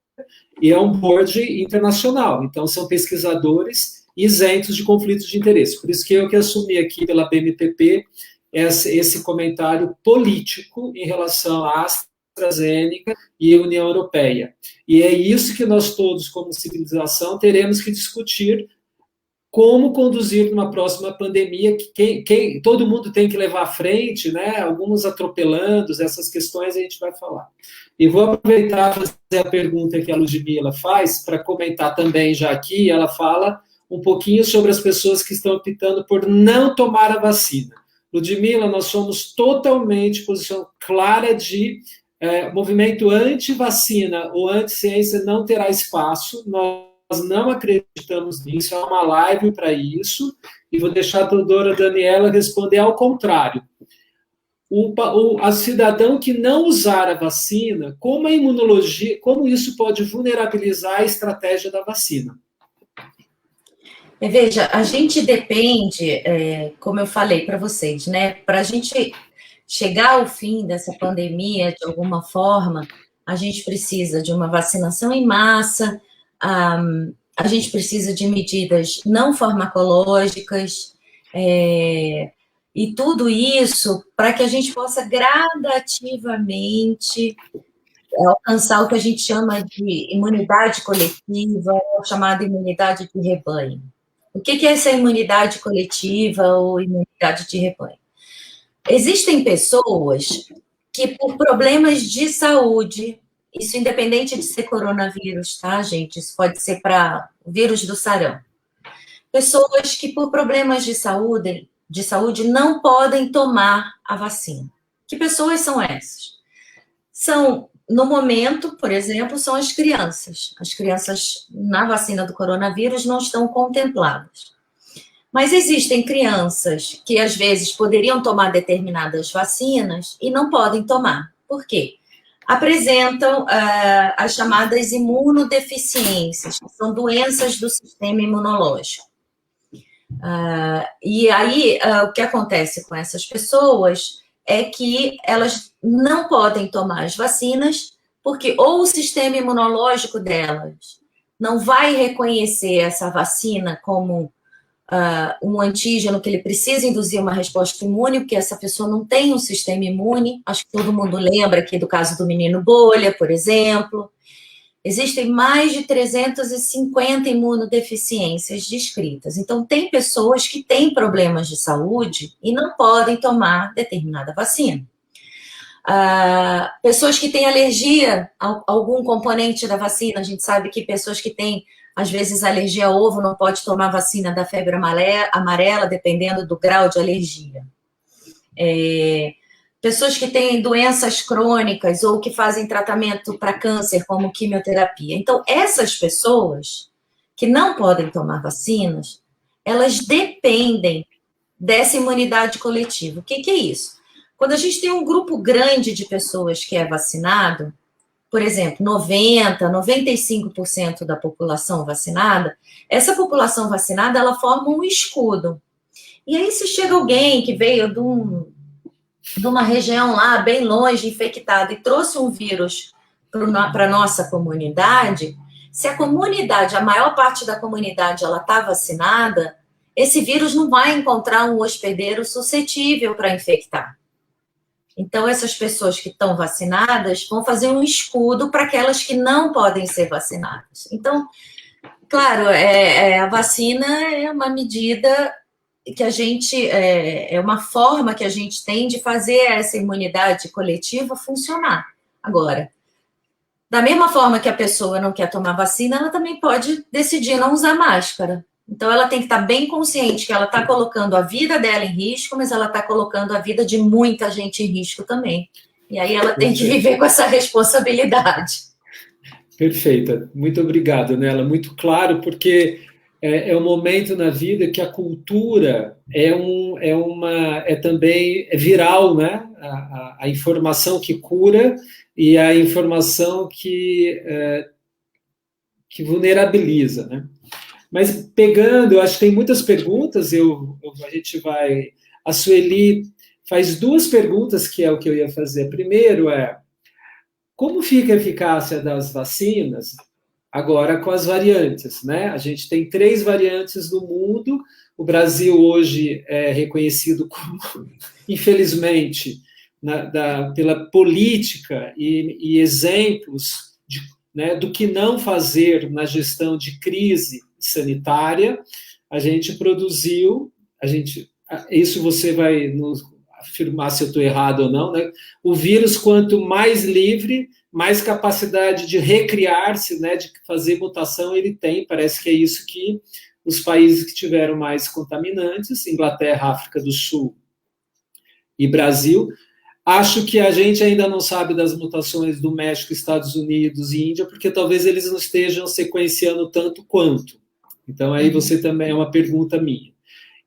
e é um board internacional. Então, são pesquisadores isentos de conflitos de interesse. Por isso que eu que assumi aqui pela BMPP esse comentário político em relação à AstraZeneca e a União Europeia. E é isso que nós todos, como civilização, teremos que discutir como conduzir numa próxima pandemia, que todo mundo tem que levar à frente, né? Alguns atropelando, essas questões a gente vai falar. E vou aproveitar para fazer a pergunta que a Ludmila faz, para comentar também já aqui, ela fala um pouquinho sobre as pessoas que estão optando por não tomar a vacina. Ludmila, nós somos totalmente posição clara de movimento anti-vacina ou anti-ciência não terá espaço, nós não acreditamos nisso, há uma live para isso, e vou deixar a doutora Daniela responder ao contrário. A cidadão que não usar a vacina, como a imunologia, como isso pode vulnerabilizar a estratégia da vacina? Veja, a gente depende, como eu falei para vocês, né? Para a gente chegar ao fim dessa pandemia, de alguma forma, a gente precisa de uma vacinação em massa, a gente precisa de medidas não farmacológicas, e tudo isso para que a gente possa gradativamente alcançar o que a gente chama de imunidade coletiva, ou chamada imunidade de rebanho. O que é essa imunidade coletiva ou imunidade de rebanho? Existem pessoas que, por problemas de saúde, isso independente de ser coronavírus, tá, gente? Isso pode ser para o vírus do sarampo. Pessoas que, por problemas de saúde não podem tomar a vacina. Que pessoas são essas? São no momento, por exemplo, são as crianças. As crianças na vacina do coronavírus não estão contempladas. Mas existem crianças que, às vezes, poderiam tomar determinadas vacinas e não podem tomar. Por quê? Apresentam as chamadas imunodeficiências, que são doenças do sistema imunológico. E aí, o que acontece com essas pessoas é que elas não podem tomar as vacinas, porque ou o sistema imunológico delas não vai reconhecer essa vacina como um antígeno que ele precisa induzir uma resposta imune, porque essa pessoa não tem um sistema imune. Acho que todo mundo lembra aqui do caso do menino bolha, por exemplo. Existem mais de 350 imunodeficiências descritas. Então, tem pessoas que têm problemas de saúde e não podem tomar determinada vacina. Pessoas que têm alergia a algum componente da vacina, a gente sabe que pessoas que têm, às vezes, alergia a ovo não pode tomar vacina da febre amarela, dependendo do grau de alergia. Pessoas que têm doenças crônicas ou que fazem tratamento para câncer, como quimioterapia. Então, essas pessoas que não podem tomar vacinas, elas dependem dessa imunidade coletiva. O que é isso? Quando a gente tem um grupo grande de pessoas que é vacinado, por exemplo, 90%, 95% da população vacinada, essa população vacinada, ela forma um escudo. E aí, se chega alguém que veio de uma região lá, bem longe, infectada, e trouxe um vírus para a nossa comunidade, se a comunidade, a maior parte da comunidade, ela está vacinada, esse vírus não vai encontrar um hospedeiro suscetível para infectar. Então, essas pessoas que estão vacinadas vão fazer um escudo para aquelas que não podem ser vacinadas. Então, claro, a vacina é uma medida que a gente, é uma forma que a gente tem de fazer essa imunidade coletiva funcionar. Agora, da mesma forma que a pessoa não quer tomar vacina, ela também pode decidir não usar máscara. Então, ela tem que estar bem consciente que ela está colocando a vida dela em risco, mas ela está colocando a vida de muita gente em risco também. E aí ela tem que viver com essa responsabilidade. Perfeita. Muito obrigado, Nela. Muito claro, porque é um momento na vida que a cultura também viral, né? A informação que cura e a informação que vulnerabiliza, né? Mas pegando, eu acho que tem muitas perguntas, a gente vai... A Sueli faz duas perguntas, que é o que eu ia fazer. Primeiro como fica a eficácia das vacinas agora com as variantes, né? A gente tem 3 variantes no mundo, o Brasil hoje é reconhecido como, infelizmente, pela política e exemplos do que não fazer na gestão de crise sanitária. A gente produziu, isso você vai nos afirmar se eu estou errado ou não, né? O vírus, quanto mais livre, mais capacidade de recriar-se, né, de fazer mutação ele tem. Parece que é isso que os países que tiveram mais contaminantes, Inglaterra, África do Sul e Brasil. Acho que a gente ainda não sabe das mutações do México, Estados Unidos e Índia, porque talvez eles não estejam sequenciando tanto quanto. Então, aí você também é uma pergunta minha.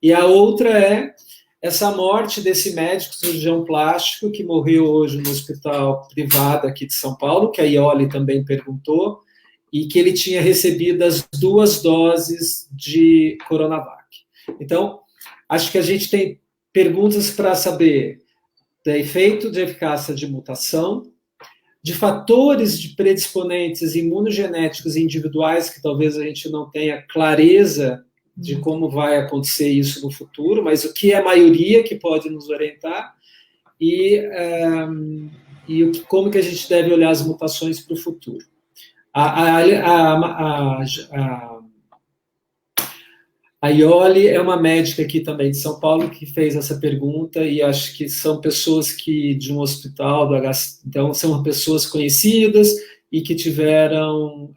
E a outra é essa morte desse médico cirurgião plástico que morreu hoje no hospital privado aqui de São Paulo, que a Ioli também perguntou, e que ele tinha recebido as 2 doses de Coronavac. Então, acho que a gente tem perguntas para saber do efeito de eficácia de mutação, de fatores de predisponentes imunogenéticos individuais, que talvez a gente não tenha clareza de como vai acontecer isso no futuro, mas o que é a maioria que pode nos orientar, e como que a gente deve olhar as mutações para o futuro. A Ioli é uma médica aqui também de São Paulo que fez essa pergunta, e acho que são pessoas que de um hospital, então são pessoas conhecidas e que tiveram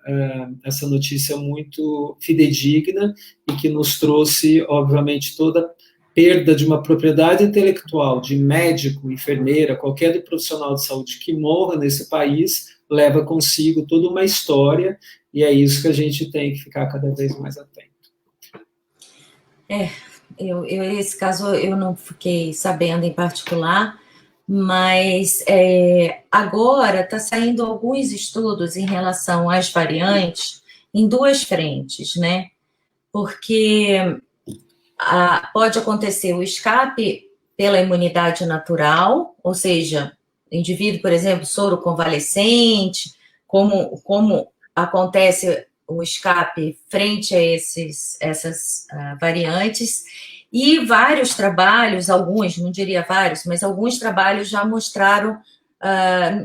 essa notícia muito fidedigna e que nos trouxe, obviamente, toda perda de uma propriedade intelectual de médico, enfermeira, qualquer profissional de saúde que morra nesse país, leva consigo toda uma história, e é isso que a gente tem que ficar cada vez mais atento. Esse caso eu não fiquei sabendo em particular, mas agora está saindo alguns estudos em relação às variantes em duas frentes, né? Porque pode acontecer o escape pela imunidade natural, ou seja, indivíduo, por exemplo, soro convalescente, como acontece o escape frente a essas variantes, e vários trabalhos, alguns, não diria vários, mas alguns trabalhos já mostraram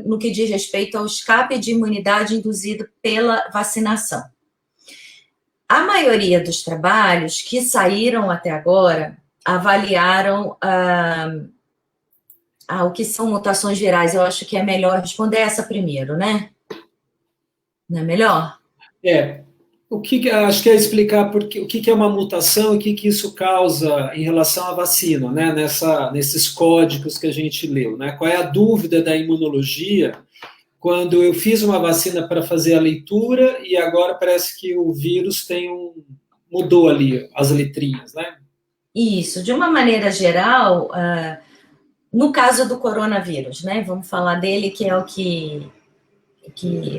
no que diz respeito ao escape de imunidade induzido pela vacinação. A maioria dos trabalhos que saíram até agora avaliaram o que são mutações virais. Eu acho que é melhor responder essa primeiro, né? Não é melhor? Acho que é explicar o que é uma mutação e o que isso causa em relação à vacina, né? Nesses códigos que a gente leu, né? Qual é a dúvida da imunologia quando eu fiz uma vacina para fazer a leitura e agora parece que o vírus mudou ali as letrinhas, né? Isso, de uma maneira geral, no caso do coronavírus, né? Vamos falar dele, que é o que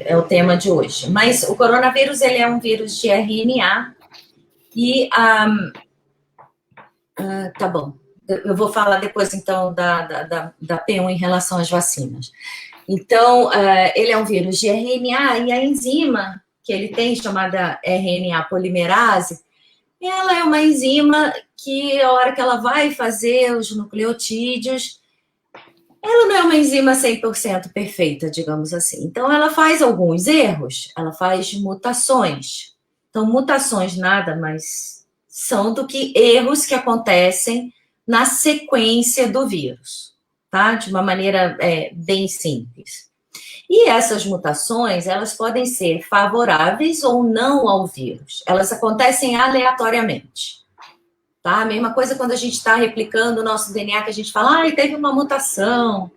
é o tema de hoje. Mas o coronavírus, ele é um vírus de RNA e tá bom. Eu vou falar depois, então, da P1 em relação às vacinas. Então, ele é um vírus de RNA e a enzima que ele tem, chamada RNA polimerase, ela é uma enzima que, a hora que ela vai fazer os nucleotídeos, ela não é uma enzima 100% perfeita, digamos assim. Então, ela faz alguns erros, ela faz mutações. Então, mutações nada mais são do que erros que acontecem na sequência do vírus, tá? De uma maneira bem simples. E essas mutações, elas podem ser favoráveis ou não ao vírus. Elas acontecem aleatoriamente. Tá? A mesma coisa quando a gente está replicando o nosso DNA, que a gente fala, teve uma mutação.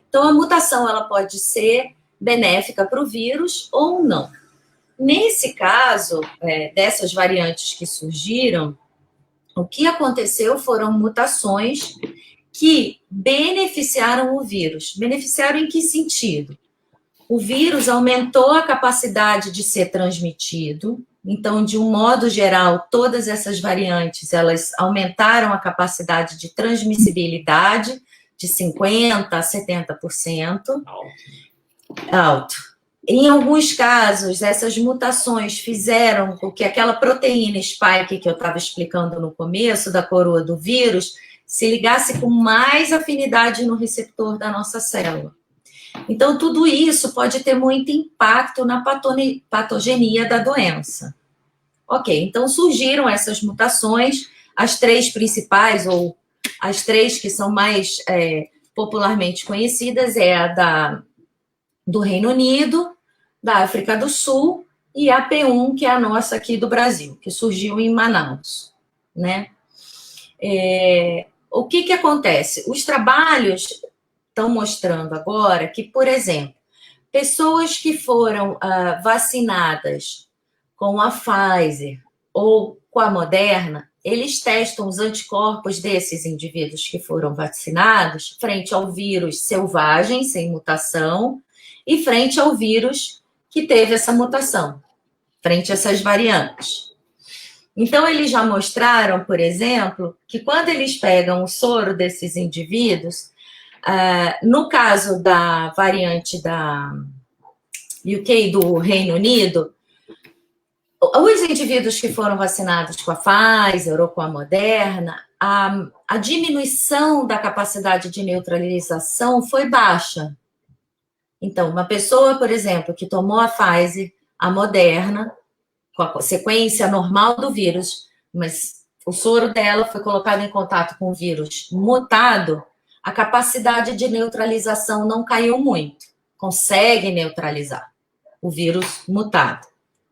Então, a mutação ela pode ser benéfica para o vírus ou não. Nesse caso, dessas variantes que surgiram, o que aconteceu foram mutações que beneficiaram o vírus. Beneficiaram em que sentido? O vírus aumentou a capacidade de ser transmitido. Então, de um modo geral, todas essas variantes, elas aumentaram a capacidade de transmissibilidade de 50% a 70%. Alto. Em alguns casos, essas mutações fizeram com que aquela proteína spike que eu estava explicando no começo, da coroa do vírus, se ligasse com mais afinidade no receptor da nossa célula. Então, tudo isso pode ter muito impacto na patogenia da doença. Ok, então surgiram essas mutações, as três principais, ou as três que são mais popularmente conhecidas, é a do Reino Unido, da África do Sul, e a P1, que é a nossa aqui do Brasil, que surgiu em Manaus, né? O que acontece? Os trabalhos estão mostrando agora que, por exemplo, pessoas que foram vacinadas com a Pfizer ou com a Moderna, eles testam os anticorpos desses indivíduos que foram vacinados frente ao vírus selvagem, sem mutação, e frente ao vírus que teve essa mutação, frente a essas variantes. Então, eles já mostraram, por exemplo, que quando eles pegam o soro desses indivíduos, no caso da variante da UK, do Reino Unido, os indivíduos que foram vacinados com a Pfizer ou com a Moderna, a diminuição da capacidade de neutralização foi baixa. Então, uma pessoa, por exemplo, que tomou a Pfizer, a Moderna, com a sequência normal do vírus, mas o soro dela foi colocado em contato com o vírus mutado, a capacidade de neutralização não caiu muito. Consegue neutralizar o vírus mutado.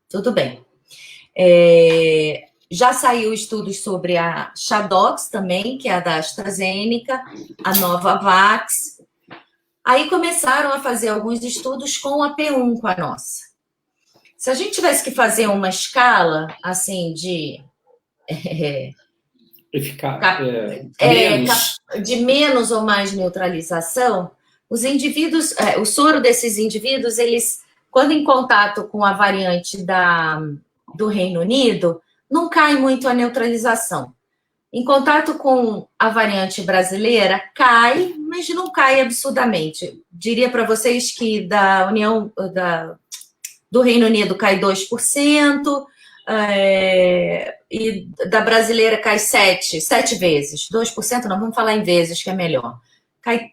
Tudo bem. Já saiu estudos sobre a Chadox também, que é a da AstraZeneca, a Novavax. Aí começaram a fazer alguns estudos com a P1, com a nossa. Se a gente tivesse que fazer uma escala, assim, de... de menos ou mais neutralização, os indivíduos, o soro desses indivíduos, eles, quando em contato com a variante do Reino Unido, não cai muito a neutralização. Em contato com a variante brasileira, cai, mas não cai absurdamente. Diria para vocês que do Reino Unido cai 2%, e da brasileira cai 7 vezes. 2% não, vamos falar em vezes, que é melhor. Cai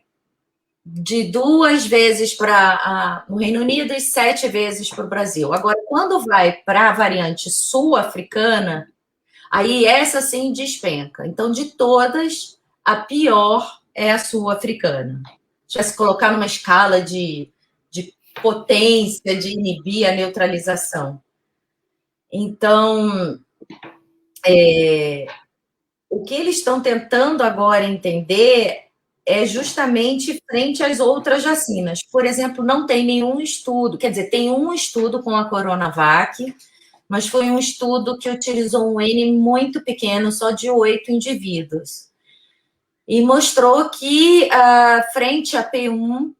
de 2 vezes para o Reino Unido e 7 vezes para o Brasil. Agora, quando vai para a variante sul-africana, aí essa sim despenca. Então, de todas, a pior é a sul-africana. Já se colocar numa escala de potência de inibir a neutralização. Então, o que eles estão tentando agora entender é justamente frente às outras vacinas. Por exemplo, não tem nenhum estudo, quer dizer, tem um estudo com a Coronavac, mas foi um estudo que utilizou um N muito pequeno, só de 8 indivíduos. E mostrou que, frente à P1,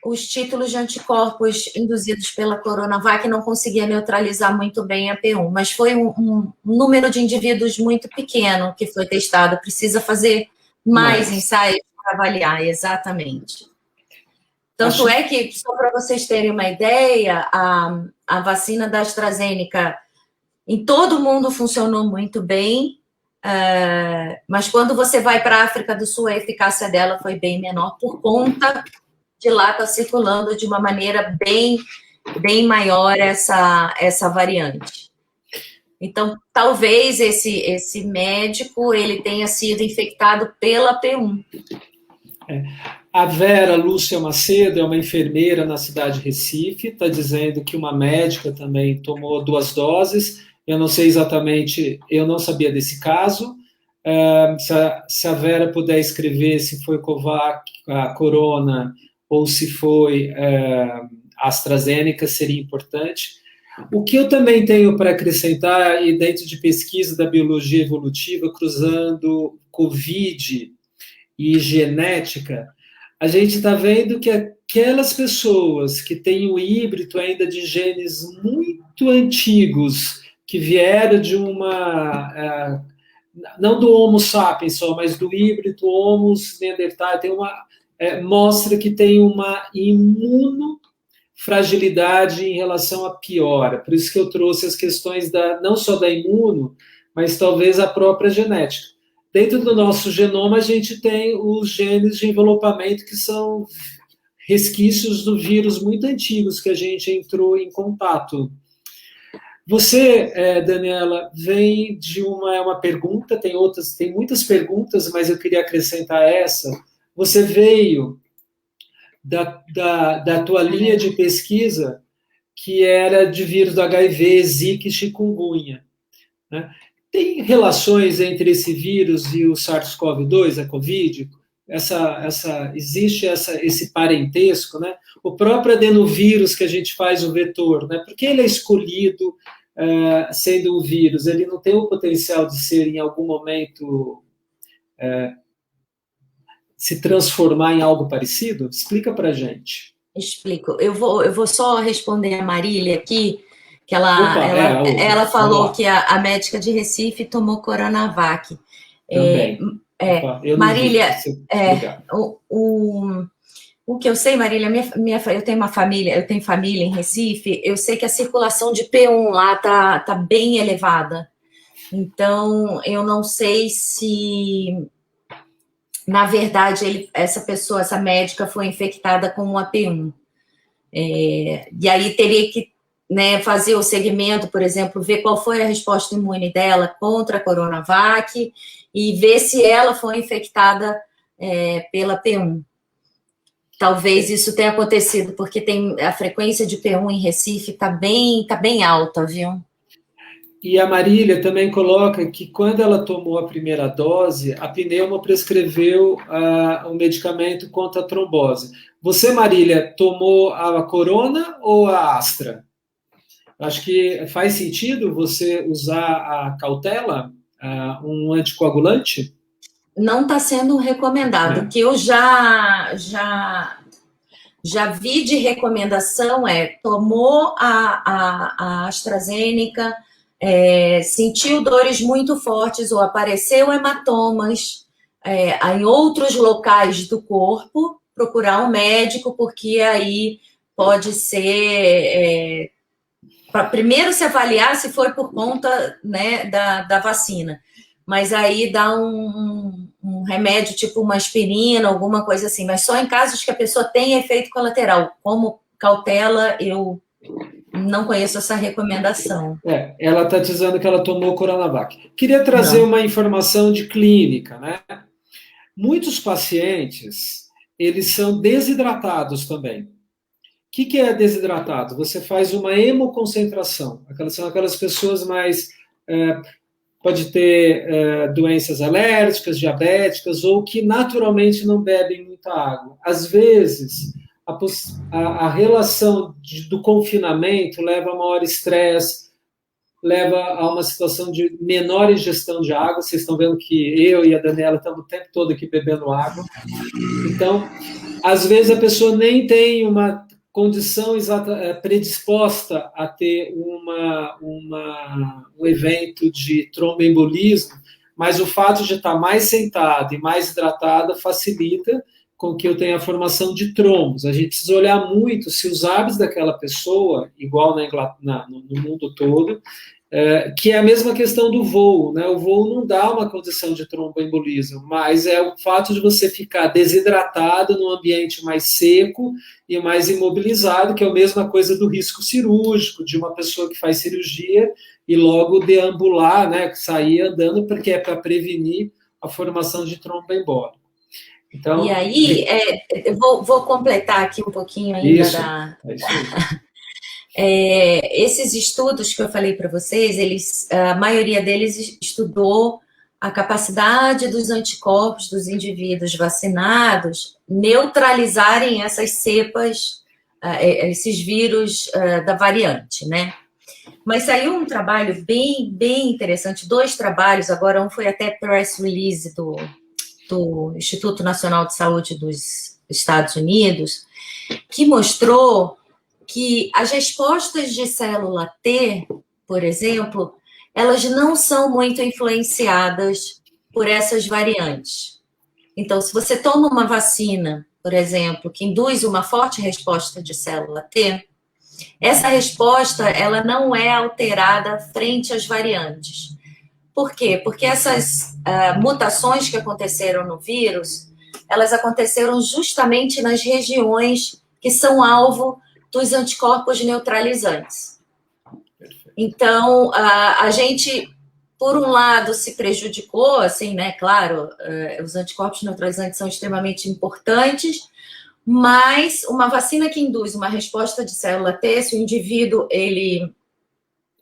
os títulos de anticorpos induzidos pela Coronavac não conseguia neutralizar muito bem a P1, mas foi um número de indivíduos muito pequeno que foi testado. Precisa fazer mais ensaios para avaliar, exatamente. Tanto é que, só para vocês terem uma ideia, a vacina da AstraZeneca em todo mundo funcionou muito bem, mas quando você vai para a África do Sul, a eficácia dela foi bem menor por conta de lá está circulando de uma maneira bem maior essa variante. Então, talvez esse médico ele tenha sido infectado pela P1. A Vera Lúcia Macedo é uma enfermeira na cidade de Recife, está dizendo que uma médica também tomou 2 doses. Eu não sei exatamente, eu não sabia desse caso. Se a Vera puder escrever se foi a Corona ou se foi AstraZeneca, seria importante. O que eu também tenho para acrescentar, e dentro de pesquisa da biologia evolutiva, cruzando Covid e genética, a gente está vendo que aquelas pessoas que têm o híbrido ainda de genes muito antigos, que vieram de não do Homo sapiens só, mas do híbrido Homo neanderthal, mostra que tem uma imunofragilidade em relação à piora. Por isso que eu trouxe as questões não só da imuno, mas talvez a própria genética. Dentro do nosso genoma, a gente tem os genes de envelopamento, que são resquícios do vírus muito antigos que a gente entrou em contato. Você, Daniela, vem de uma pergunta, tem muitas perguntas, mas eu queria acrescentar essa. Você veio da tua linha de pesquisa, que era de vírus do HIV, Zika e chikungunya, né? Tem relações entre esse vírus e o SARS-CoV-2, a Covid? Existe esse parentesco, né? O próprio adenovírus que a gente faz o vetor, né? Por que ele é escolhido sendo um vírus? Ele não tem o potencial de ser, em algum momento, se transformar em algo parecido? Explica para a gente. Explico. Eu vou só responder a Marília aqui, que ela falou que a médica de Recife tomou Coronavac. Também. Marília, o que eu sei, Marília, eu tenho família em Recife, eu sei que a circulação de P1 lá tá bem elevada. Então, eu não sei se, na verdade, essa médica foi infectada com uma P1. E aí teria que, né, fazer o segmento, por exemplo, ver qual foi a resposta imune dela contra a Coronavac e ver se ela foi infectada pela P1. Talvez isso tenha acontecido, porque a frequência de P1 em Recife está bem alta, viu? E a Marília também coloca que quando ela tomou a primeira dose, a pneuma prescreveu o medicamento contra a trombose. Você, Marília, tomou a Corona ou a Astra? Acho que faz sentido você usar a cautela, um anticoagulante? Não está sendo recomendado. O que eu já vi de recomendação tomou a AstraZeneca, sentiu dores muito fortes ou apareceu hematomas em outros locais do corpo, procurar um médico, porque aí pode ser... para primeiro se avaliar se foi por conta, né, da vacina. Mas aí dá um remédio, tipo uma aspirina, alguma coisa assim. Mas só em casos que a pessoa tem efeito colateral. Como cautela, eu não conheço essa recomendação. Ela está dizendo que ela tomou Coronavac. Queria trazer uma informação de clínica, né? Muitos pacientes, eles são desidratados também. O que é desidratado? Você faz uma hemoconcentração. São aquelas pessoas mais... pode ter doenças alérgicas, diabéticas, ou que naturalmente não bebem muita água. Às vezes, a relação do confinamento leva a maior estresse, leva a uma situação de menor ingestão de água. Vocês estão vendo que eu e a Daniela estamos o tempo todo aqui bebendo água. Então, às vezes a pessoa nem tem uma condição predisposta a ter um evento de tromboembolismo, mas o fato de estar mais sentada e mais hidratada facilita com que eu tenha a formação de trombos. A gente precisa olhar muito se os hábitos daquela pessoa, igual no mundo todo, que é a mesma questão do voo, né? O voo não dá uma condição de tromboembolismo, mas é o fato de você ficar desidratado num ambiente mais seco e mais imobilizado, que é a mesma coisa do risco cirúrgico, de uma pessoa que faz cirurgia e logo deambular, né? Sair andando, porque é para prevenir a formação de tromboembólico. Então, e aí, eu vou completar aqui um pouquinho ainda isso, isso aí. Esses estudos que eu falei para vocês, a maioria deles estudou a capacidade dos anticorpos dos indivíduos vacinados neutralizarem essas cepas, esses vírus da variante, né? Mas saiu um trabalho bem, bem interessante, 2 trabalhos, agora um foi até press release do Instituto Nacional de Saúde dos Estados Unidos, que mostrou que as respostas de célula T, por exemplo, elas não são muito influenciadas por essas variantes. Então, se você toma uma vacina, por exemplo, que induz uma forte resposta de célula T, essa resposta ela não é alterada frente às variantes. Por quê? Porque essas mutações que aconteceram no vírus, elas aconteceram justamente nas regiões que são alvo dos anticorpos neutralizantes. Então, a gente, por um lado, se prejudicou, assim, né? Claro, os anticorpos neutralizantes são extremamente importantes, mas uma vacina que induz uma resposta de célula T, se o indivíduo ele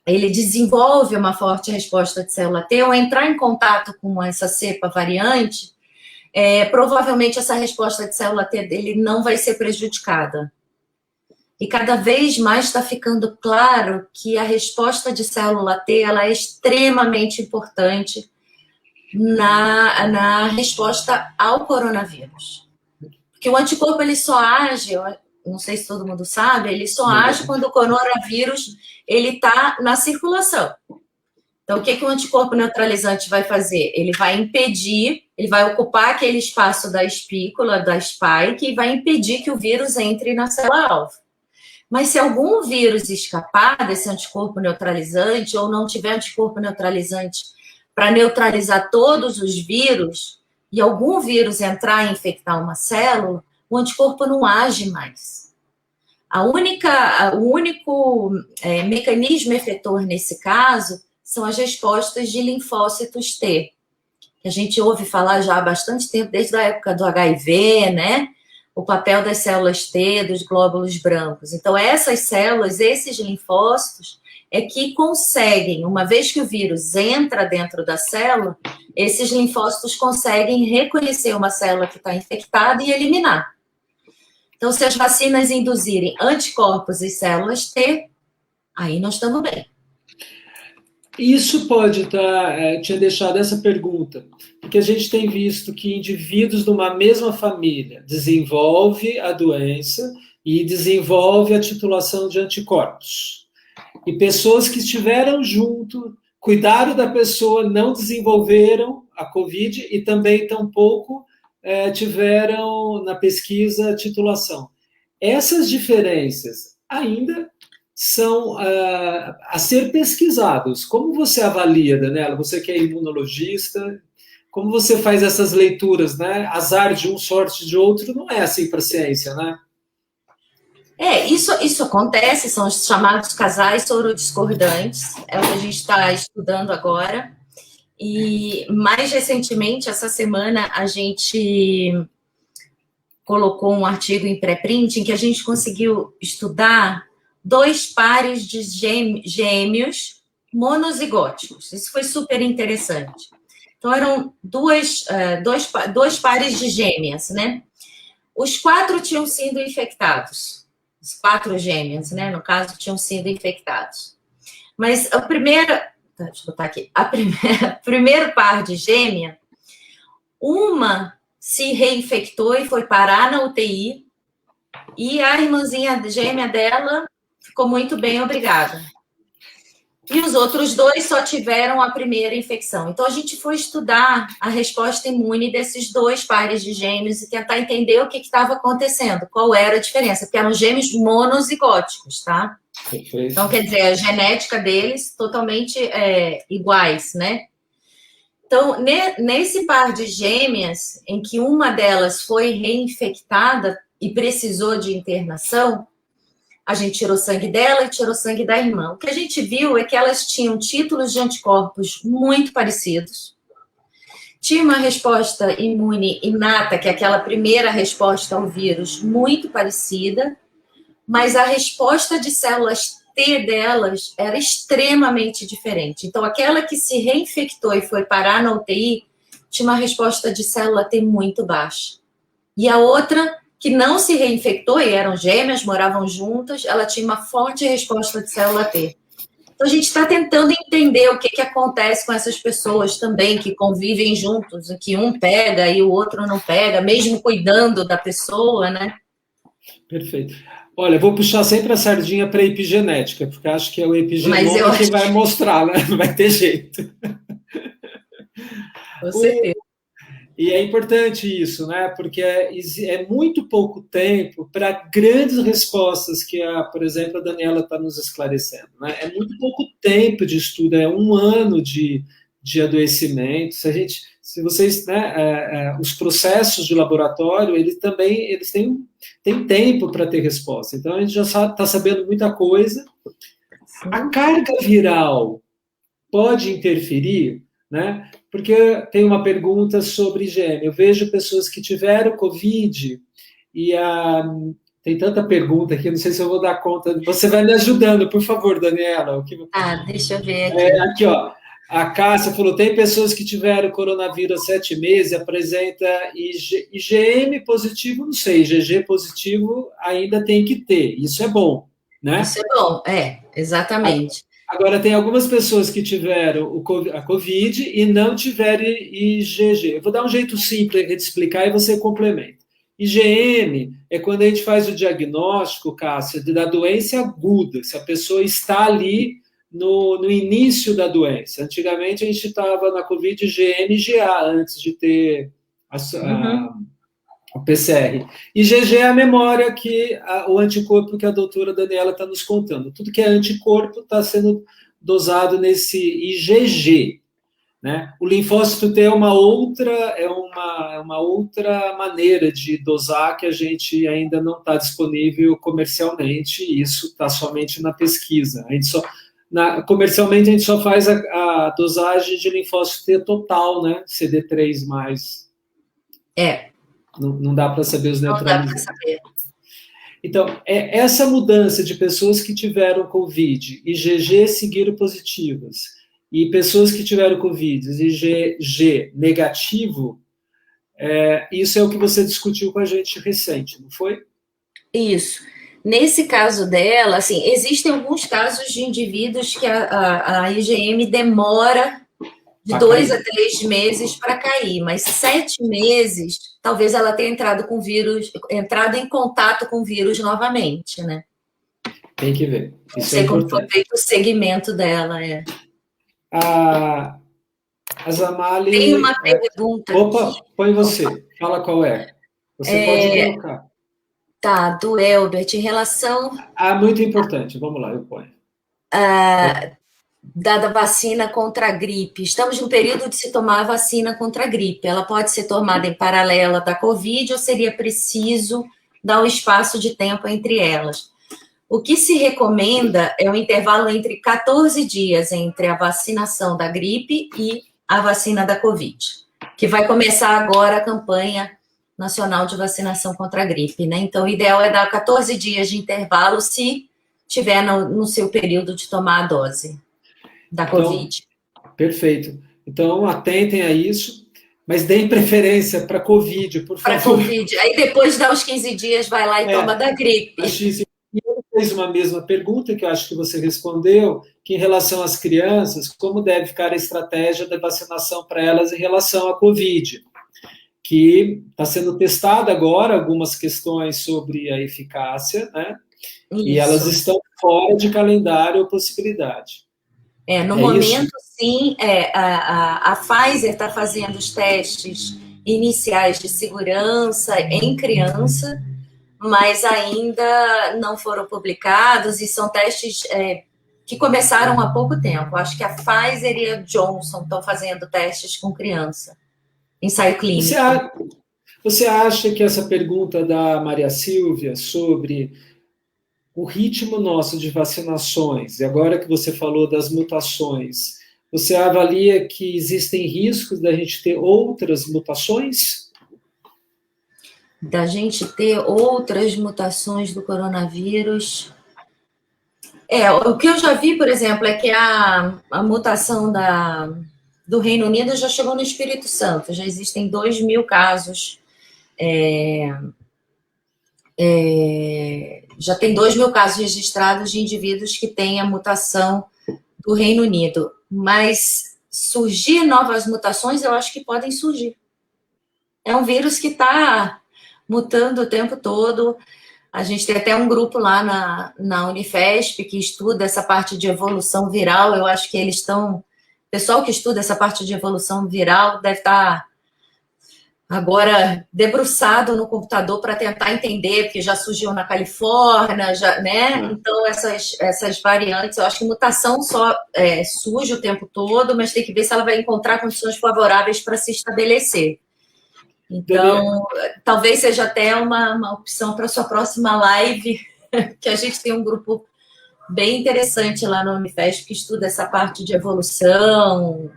desenvolve uma forte resposta de célula T, ou entrar em contato com essa cepa variante, provavelmente essa resposta de célula T dele não vai ser prejudicada. E cada vez mais está ficando claro que a resposta de célula T ela é extremamente importante na resposta ao coronavírus. Porque o anticorpo ele só age, não sei se todo mundo sabe, ele só age quando o coronavírus ele está na circulação. Então, o que o anticorpo neutralizante vai fazer? Ele vai impedir, ele vai ocupar aquele espaço da espícula, da spike, e vai impedir que o vírus entre na célula-alvo. Mas se algum vírus escapar desse anticorpo neutralizante ou não tiver anticorpo neutralizante para neutralizar todos os vírus e algum vírus entrar e infectar uma célula, o anticorpo não age mais. O único mecanismo efetor nesse caso são as respostas de linfócitos T, que a gente ouve falar já há bastante tempo, desde a época do HIV, né? O papel das células T, dos glóbulos brancos. Então, essas células, esses linfócitos, é que conseguem, uma vez que o vírus entra dentro da célula, esses linfócitos conseguem reconhecer uma célula que está infectada e eliminar. Então, se as vacinas induzirem anticorpos e células T, aí nós estamos bem. Isso pode estar, tinha deixado essa pergunta, porque a gente tem visto que indivíduos de uma mesma família desenvolvem a doença e desenvolve a titulação de anticorpos. E pessoas que estiveram junto, cuidaram da pessoa, não desenvolveram a Covid e também tampouco tiveram na pesquisa a titulação. Essas diferenças ainda são a ser pesquisados. Como você avalia, Daniela? Você que é imunologista, como você faz essas leituras, né? Azar de um, sorte de outro, não é assim para a ciência, né? Isso acontece, são os chamados casais sorodiscordantes, é o que a gente está estudando agora. E mais recentemente, essa semana, a gente colocou um artigo em pré-print em que a gente conseguiu estudar 2 pares de gêmeos monozigóticos. Isso foi super interessante. Então, eram dois pares de gêmeas, né? Os 4 tinham sido infectados. Os 4 gêmeas, né? No caso, tinham sido infectados. Mas a primeira... Deixa eu botar aqui. Primeiro par de gêmea, uma se reinfectou e foi parar na UTI, e a irmãzinha gêmea dela ficou muito bem, obrigada. E os outros 2 só tiveram a primeira infecção. Então, a gente foi estudar a resposta imune desses 2 pares de gêmeos e tentar entender o que estava acontecendo, qual era a diferença, porque eram gêmeos monozigóticos, tá? Perfeito. Então, quer dizer, a genética deles totalmente iguais, né? Então, nesse par de gêmeas, em que uma delas foi reinfectada e precisou de internação, a gente tirou sangue dela e tirou sangue da irmã. O que a gente viu é que elas tinham títulos de anticorpos muito parecidos. Tinha uma resposta imune inata, que é aquela primeira resposta ao vírus, muito parecida, mas a resposta de células T delas era extremamente diferente. Então, aquela que se reinfectou e foi parar na UTI tinha uma resposta de célula T muito baixa. E a outra, que não se reinfectou, e eram gêmeas, moravam juntas, ela tinha uma forte resposta de célula T. Então, a gente está tentando entender o que acontece com essas pessoas também, que convivem juntos, que um pega e o outro não pega, mesmo cuidando da pessoa, né? Perfeito. Olha, vou puxar sempre a sardinha para a epigenética, porque acho que é o epigenoma que vai mostrar, né? Não vai ter jeito. Com certeza. E é importante isso, né? Porque é muito pouco tempo para grandes respostas que, por exemplo, a Daniela está nos esclarecendo, né? É muito pouco tempo de estudo, é 1 ano de adoecimento. Se vocês, né, os processos de laboratório, eles têm tempo para ter resposta. Então, a gente já está sabendo muita coisa. A carga viral pode interferir, né? Porque tem uma pergunta sobre IgM. Eu vejo pessoas que tiveram Covid e tem tanta pergunta aqui, não sei se eu vou dar conta. Você vai me ajudando, por favor, Daniela. Deixa eu ver aqui. Aqui, ó. A Cássia falou, tem pessoas que tiveram coronavírus há 7 meses, apresenta IgM positivo, não sei, IgG positivo ainda tem que ter. Isso é bom, né? Isso é bom, exatamente. Agora, tem algumas pessoas que tiveram a Covid e não tiveram IgG. Eu vou dar um jeito simples de explicar e você complementa. IgM é quando a gente faz o diagnóstico, Cássia, da doença aguda, se a pessoa está ali no início da doença. Antigamente, a gente estava na Covid IgM e IgA, antes de ter o PCR. IgG é a memória o anticorpo que a doutora Daniela está nos contando. Tudo que é anticorpo está sendo dosado nesse IgG. Né? O linfócito T é uma outra maneira de dosar que a gente ainda não está disponível comercialmente, e isso está somente na pesquisa. Comercialmente, a gente só faz a dosagem de linfócito T total, né? CD3+. Não dá para saber os neutralizados. Não dá para saber. Então, essa mudança de pessoas que tiveram Covid, IgG seguiram positivas, e pessoas que tiveram Covid, IgG negativo, isso é o que você discutiu com a gente recente, não foi? Isso. Nesse caso dela, assim, existem alguns casos de indivíduos que a IgM demora de 2 a 3 meses para cair, mas 7 meses, talvez ela tenha entrado com vírus, entrado em contato com o vírus novamente, né? Tem que ver. Isso não sei como foi feito o segmento dela. A Zamali... Tem uma pergunta. Opa, põe você. Fala qual é. Você pode colocar. Tá, do Elbert, em relação... muito importante. Vamos lá, eu ponho. Da vacina contra a gripe. Estamos no período de se tomar a vacina contra a gripe. Ela pode ser tomada em paralela da Covid ou seria preciso dar um espaço de tempo entre elas? O que se recomenda é um intervalo entre 14 dias entre a vacinação da gripe e a vacina da Covid, que vai começar agora a campanha nacional de vacinação contra a gripe, né? Então, o ideal é dar 14 dias de intervalo se tiver no seu período de tomar a dose da Covid. Perfeito. Então, atentem a isso, mas deem preferência para Covid, por favor. Para Covid. Aí, depois de dar os 15 dias, vai lá e toma da gripe. E eu fiz uma mesma pergunta, que eu acho que você respondeu, que em relação às crianças, como deve ficar a estratégia da vacinação para elas em relação à Covid, que está sendo testada agora algumas questões sobre a eficácia, né? Isso. E elas estão fora de calendário ou possibilidade. No momento, isso? Sim, a Pfizer está fazendo os testes iniciais de segurança em criança, mas ainda não foram publicados e são testes que começaram há pouco tempo. Acho que a Pfizer e a Johnson estão fazendo testes com criança, ensaio clínico. Você acha que essa pergunta da Maria Silvia sobre o ritmo nosso de vacinações, e agora que você falou das mutações, você avalia que existem riscos da gente ter outras mutações? Da gente ter outras mutações do coronavírus? O que eu já vi, por exemplo, é que a mutação do Reino Unido já chegou no Espírito Santo, já existem 2.000 casos, já tem 2.000 casos registrados de indivíduos que têm a mutação do Reino Unido, mas surgir novas mutações, eu acho que podem surgir. É um vírus que está mutando o tempo todo. A gente tem até um grupo lá na Unifesp que estuda essa parte de evolução viral. Eu acho que eles estão... O pessoal que estuda essa parte de evolução viral deve estar agora debruçado no computador para tentar entender, porque já surgiu na Califórnia, né? Então, essas variantes, eu acho que mutação só surge o tempo todo, mas tem que ver se ela vai encontrar condições favoráveis para se estabelecer. Então, talvez seja até uma opção para a sua próxima live, que a gente tem um grupo bem interessante lá na Unifesp que estuda essa parte de evolução.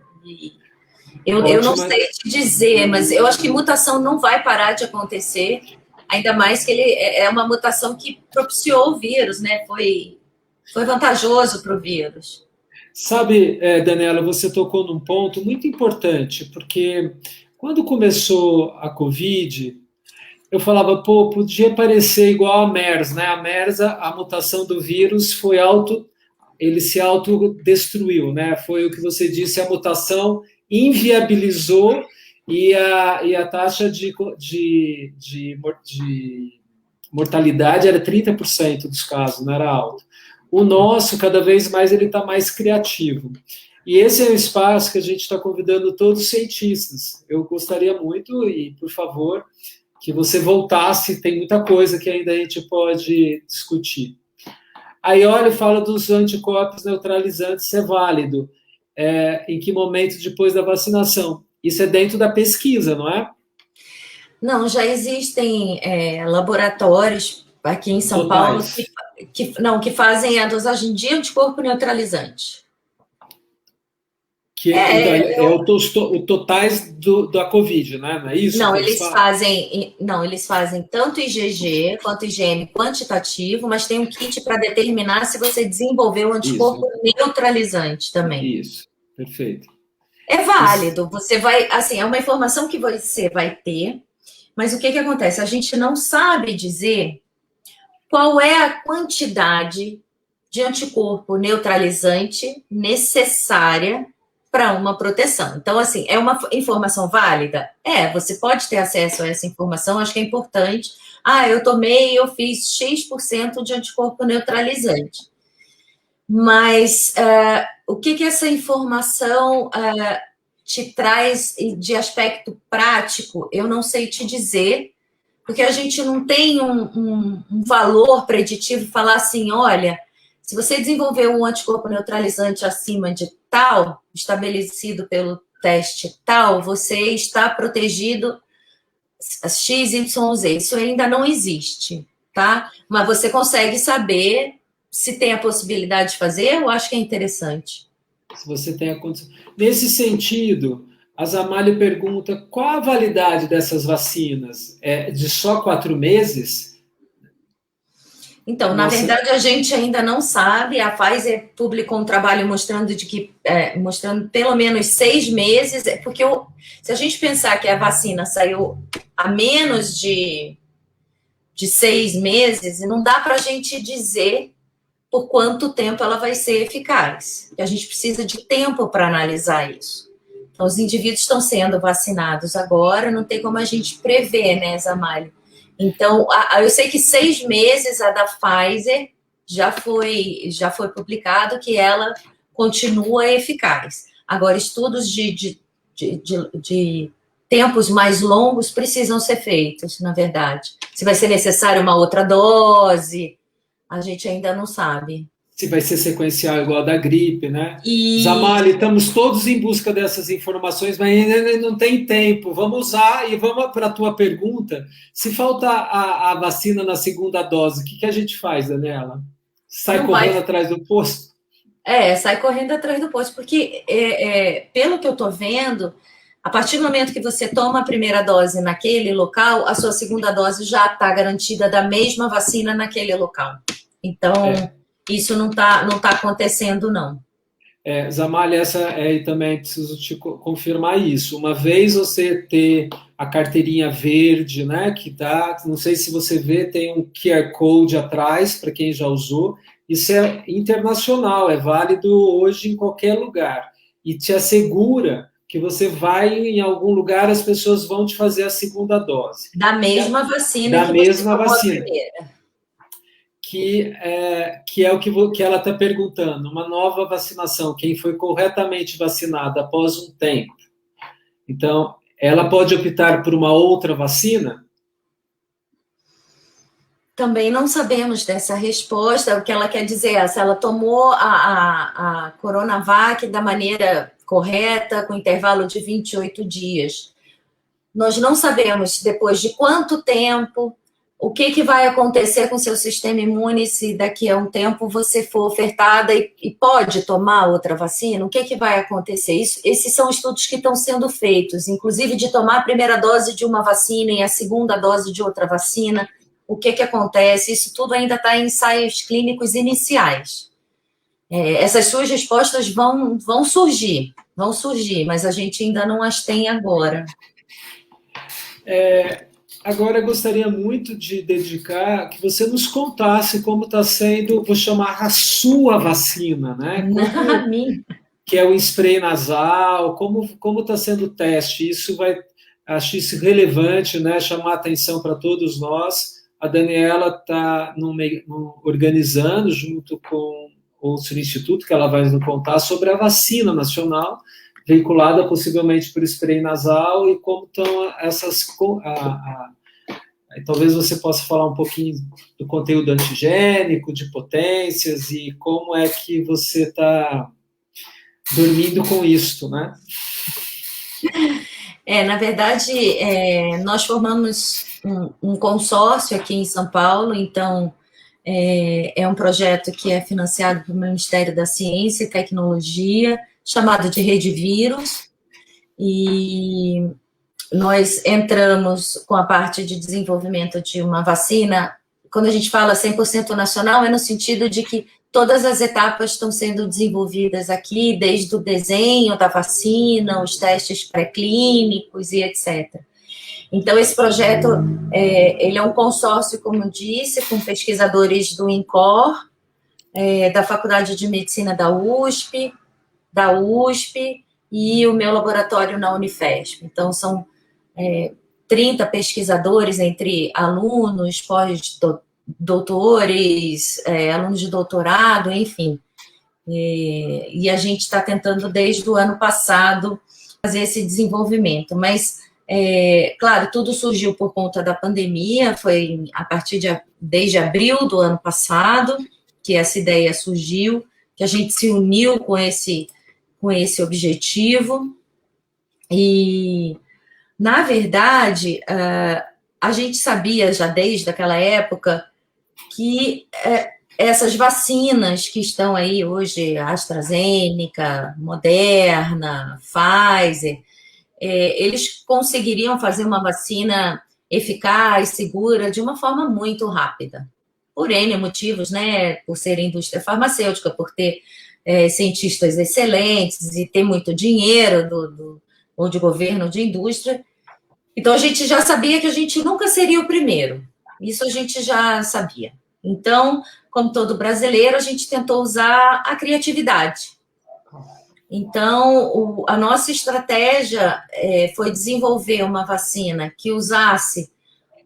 Eu não sei te dizer, mas eu acho que mutação não vai parar de acontecer, ainda mais que ele é uma mutação que propiciou o vírus, né? Foi vantajoso para o vírus. Sabe, Daniela, você tocou num ponto muito importante, porque quando começou a Covid, eu falava, podia parecer igual a MERS, né? A MERS, a mutação do vírus ele se autodestruiu, né? Foi o que você disse, a mutação inviabilizou e a taxa de mortalidade era 30% dos casos, não era alto. O nosso, cada vez mais, ele está mais criativo. E esse é um espaço que a gente está convidando todos os cientistas. Eu gostaria muito, e por favor, que você voltasse, tem muita coisa que ainda a gente pode discutir. Aí, olha, fala dos anticorpos neutralizantes, se é válido. Em que momento depois da vacinação? Isso é dentro da pesquisa, não é? Não, já existem laboratórios aqui em São Paulo que fazem a dosagem de anticorpo neutralizante. Que o totais da Covid, né? Não é isso? Não, eles fazem tanto IgG quanto IgM quantitativo, mas tem um kit para determinar se você desenvolveu o anticorpo neutralizante também. Isso, perfeito. É válido, você vai, assim, é uma informação que você vai ter, mas o que acontece? A gente não sabe dizer qual é a quantidade de anticorpo neutralizante necessária para uma proteção. Então, assim, é uma informação válida? Você pode ter acesso a essa informação, acho que é importante. Eu fiz X% de anticorpo neutralizante. Mas o que essa informação te traz de aspecto prático, eu não sei te dizer, porque a gente não tem um valor preditivo, falar assim, olha, se você desenvolver um anticorpo neutralizante acima de tal, estabelecido pelo teste tal, você está protegido X, Y, Z. Isso ainda não existe, tá? Mas você consegue saber se tem a possibilidade de fazer, eu acho que é interessante. Se você tem a condição. Nesse sentido, a Zamalho pergunta qual a validade dessas vacinas? É de só 4 meses? Então, na verdade, a gente ainda não sabe. A Pfizer publicou um trabalho mostrando mostrando pelo menos 6 meses, porque se a gente pensar que a vacina saiu há menos de 6 meses, não dá para a gente dizer por quanto tempo ela vai ser eficaz. A gente precisa de tempo para analisar isso. Então, os indivíduos estão sendo vacinados agora, não tem como a gente prever, né, Zamalho? Então, eu sei que 6 meses a da Pfizer já foi publicado que ela continua eficaz. Agora, estudos de tempos mais longos precisam ser feitos, na verdade. Se vai ser necessário uma outra dose, a gente ainda não sabe. Se vai ser sequencial igual a da gripe, né? E... Zamalho, estamos todos em busca dessas informações, mas ainda não tem tempo. Vamos usar e vamos para a tua pergunta. Se falta a vacina na segunda dose, o que a gente faz, Daniela? Sai correndo atrás do posto? Sai correndo atrás do posto, porque pelo que eu estou vendo, a partir do momento que você toma a primeira dose naquele local, a sua segunda dose já está garantida da mesma vacina naquele local. Então... Isso não tá acontecendo, não. Zamalha, também preciso te confirmar isso. Uma vez você ter a carteirinha verde, né, que tá, não sei se você vê, tem um QR Code atrás, para quem já usou. Isso é internacional, é válido hoje em qualquer lugar. E te assegura que você vai em algum lugar, as pessoas vão te fazer a segunda dose. Da mesma vacina da que mesma você tomou vacina. A primeira. Que é o que ela está perguntando, uma nova vacinação, quem foi corretamente vacinado após um tempo. Então, ela pode optar por uma outra vacina? Também não sabemos dessa resposta. O que ela quer dizer é se ela tomou a Coronavac da maneira correta, com intervalo de 28 dias. Nós não sabemos depois de quanto tempo, o que vai acontecer com o seu sistema imune se daqui a um tempo você for ofertada e pode tomar outra vacina? O que vai acontecer? Esses são estudos que estão sendo feitos, inclusive de tomar a primeira dose de uma vacina e a segunda dose de outra vacina. O que acontece? Isso tudo ainda está em ensaios clínicos iniciais. Essas suas respostas vão surgir, mas a gente ainda não as tem agora. Agora, eu gostaria muito de dedicar que você nos contasse como está sendo, vou chamar a sua vacina, né? Que é o spray nasal, como está sendo o teste. Acho isso relevante, né? Chamar a atenção para todos nós. A Daniela está organizando, junto com outro instituto, que ela vai nos contar, sobre a vacina nacional, vinculada possivelmente por spray nasal, e como estão essas... Talvez você possa falar um pouquinho do conteúdo antigênico, de potências, e como é que você está dormindo com isso, né? Na verdade, nós formamos um consórcio aqui em São Paulo, então é um projeto que é financiado pelo Ministério da Ciência e Tecnologia, chamado de Redivírus, e nós entramos com a parte de desenvolvimento de uma vacina. Quando a gente fala 100% nacional, é no sentido de que todas as etapas estão sendo desenvolvidas aqui, desde o desenho da vacina, os testes pré-clínicos e etc. Então, esse projeto, ele é um consórcio, como eu disse, com pesquisadores do INCOR, da Faculdade de Medicina da USP, e o meu laboratório na Unifesp. Então, são 30 pesquisadores, entre alunos, pós-doutores, alunos de doutorado, enfim. E a gente está tentando, desde o ano passado, fazer esse desenvolvimento. Mas, claro, tudo surgiu por conta da pandemia, foi desde abril do ano passado que essa ideia surgiu, que a gente se uniu com esse objetivo. E, na verdade, a gente sabia já desde aquela época que essas vacinas que estão aí hoje, AstraZeneca, Moderna, Pfizer, eles conseguiriam fazer uma vacina eficaz, segura, de uma forma muito rápida. Por N motivos, né? Por ser indústria farmacêutica, por ter cientistas excelentes e ter muito dinheiro ou de governo ou de indústria. Então, a gente já sabia que a gente nunca seria o primeiro. Isso a gente já sabia. Então, como todo brasileiro, a gente tentou usar a criatividade. Então, a nossa estratégia foi desenvolver uma vacina que usasse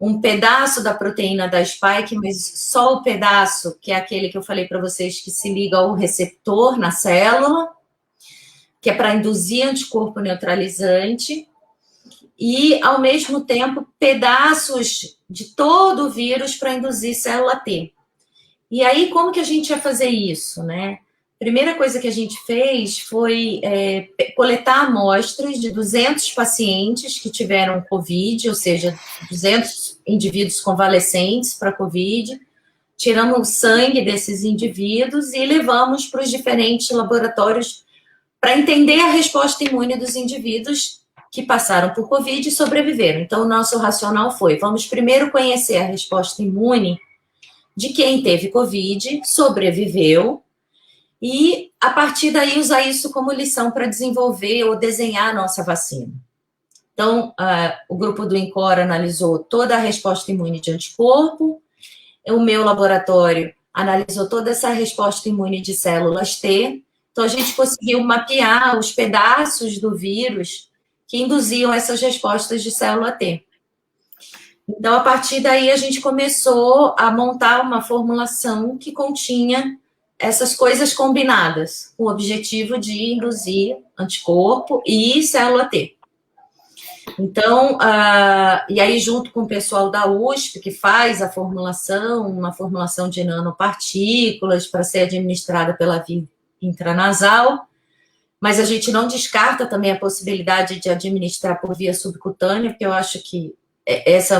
um pedaço da proteína da spike, mas só o pedaço, que é aquele que eu falei para vocês, que se liga ao receptor na célula, que é para induzir anticorpo neutralizante, e, ao mesmo tempo, pedaços de todo o vírus para induzir célula T. E aí, como que a gente ia fazer isso, né? Primeira coisa que a gente fez foi coletar amostras de 200 pacientes que tiveram Covid, ou seja, 200 indivíduos convalescentes para Covid, tiramos o sangue desses indivíduos e levamos para os diferentes laboratórios para entender a resposta imune dos indivíduos que passaram por Covid e sobreviveram. Então, o nosso racional foi, vamos primeiro conhecer a resposta imune de quem teve Covid, sobreviveu, e, a partir daí, usar isso como lição para desenvolver ou desenhar a nossa vacina. Então, o grupo do INCOR analisou toda a resposta imune de anticorpo, o meu laboratório analisou toda essa resposta imune de células T, então a gente conseguiu mapear os pedaços do vírus que induziam essas respostas de célula T. Então, a partir daí, a gente começou a montar uma formulação que continha essas coisas combinadas, com o objetivo de induzir anticorpo e célula T. Então, e aí junto com o pessoal da USP, que faz a formulação, uma formulação de nanopartículas para ser administrada pela via intranasal, mas a gente não descarta também a possibilidade de administrar por via subcutânea, porque eu acho que essa é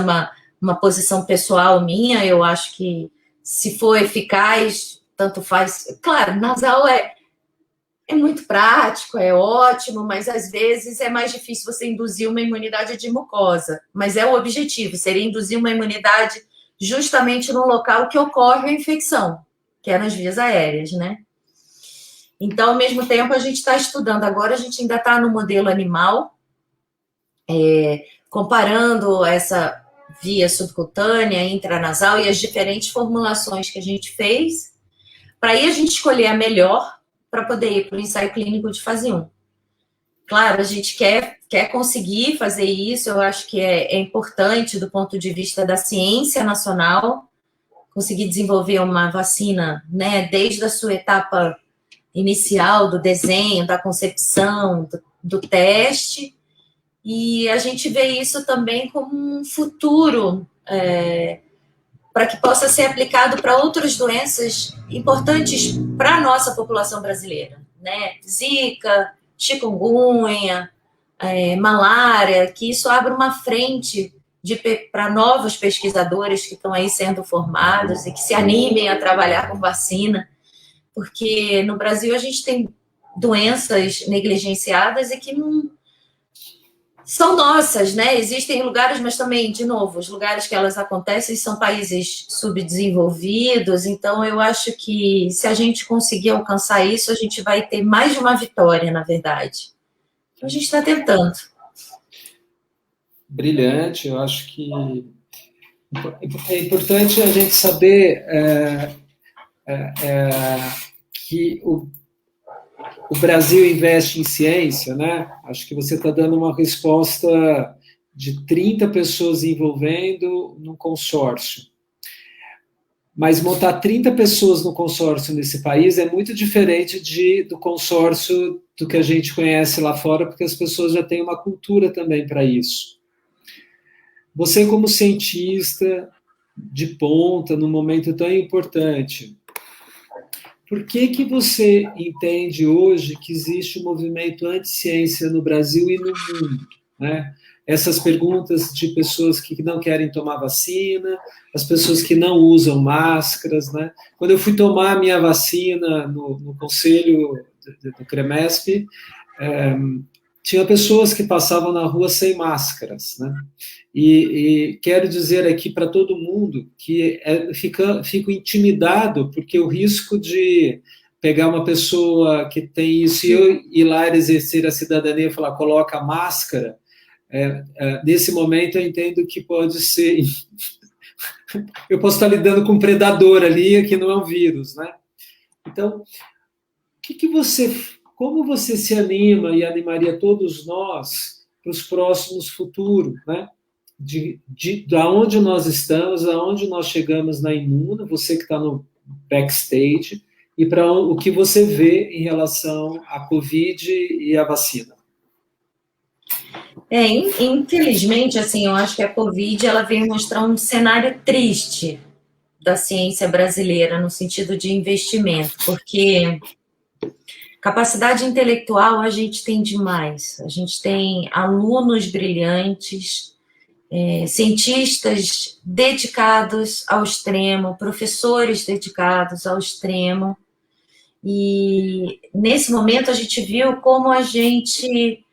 uma posição pessoal minha, eu acho que se for eficaz, tanto faz. Claro, nasal é muito prático, é ótimo, mas às vezes é mais difícil você induzir uma imunidade de mucosa. Mas é o objetivo, seria induzir uma imunidade justamente no local que ocorre a infecção, que é nas vias aéreas, né? Então, ao mesmo tempo, a gente está estudando. Agora, a gente ainda está no modelo animal, comparando essa via subcutânea, intranasal e as diferentes formulações que a gente fez, para aí a gente escolher a melhor para poder ir para o ensaio clínico de fase 1. Claro, a gente quer conseguir fazer isso, eu acho que é importante do ponto de vista da ciência nacional, conseguir desenvolver uma vacina, né, desde a sua etapa inicial do desenho, da concepção, do teste, e a gente vê isso também como um futuro para que possa ser aplicado para outras doenças importantes para a nossa população brasileira, né? Zika, chikungunya, malária, que isso abre uma frente para novos pesquisadores que estão aí sendo formados e que se animem a trabalhar com vacina, porque no Brasil a gente tem doenças negligenciadas e que não são nossas, né? Existem lugares, mas também, de novo, os lugares que elas acontecem são países subdesenvolvidos, então eu acho que se a gente conseguir alcançar isso, a gente vai ter mais de uma vitória, na verdade. Então a gente está tentando. Brilhante, eu acho que é importante a gente saber que o Brasil investe em ciência, né? Acho que você está dando uma resposta de 30 pessoas envolvendo num consórcio. Mas montar 30 pessoas no consórcio nesse país é muito diferente do consórcio do que a gente conhece lá fora, porque as pessoas já têm uma cultura também para isso. Você, como cientista de ponta, num momento tão importante, por que você entende hoje que existe um movimento anti-ciência no Brasil e no mundo, né? Essas perguntas de pessoas que não querem tomar vacina, as pessoas que não usam máscaras, né? Quando eu fui tomar a minha vacina no conselho do CREMESP, tinha pessoas que passavam na rua sem máscaras, né? E quero dizer aqui para todo mundo que fico intimidado, porque o risco de pegar uma pessoa que tem isso e eu ir lá exercer a cidadania e falar, coloca a máscara, nesse momento eu entendo que pode ser... eu posso estar lidando com um predador ali, que não é um vírus, né? Então, como você se anima e animaria todos nós para os próximos futuros, né? Da onde nós estamos, aonde nós chegamos na Imuno, você que está no backstage, e para o que você vê em relação à Covid e à vacina. Infelizmente, assim, eu acho que a Covid ela veio mostrar um cenário triste da ciência brasileira no sentido de investimento, porque capacidade intelectual a gente tem demais, a gente tem alunos brilhantes, cientistas dedicados ao extremo, professores dedicados ao extremo, e nesse momento a gente viu como a gente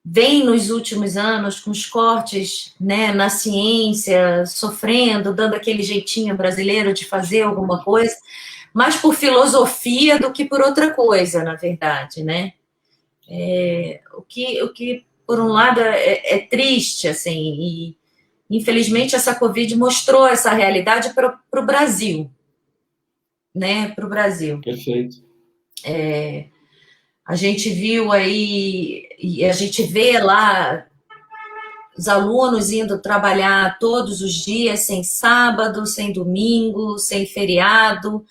vem nos últimos anos com os cortes, né, na ciência, sofrendo, dando aquele jeitinho brasileiro de fazer alguma coisa, mais por filosofia do que por outra coisa, na verdade, né? O que por um lado, é triste, assim, e infelizmente essa Covid mostrou essa realidade para o Brasil, né, para o Brasil. Perfeito. A gente viu aí, e a gente vê lá os alunos indo trabalhar todos os dias, sem sábado, sem domingo, sem feriado,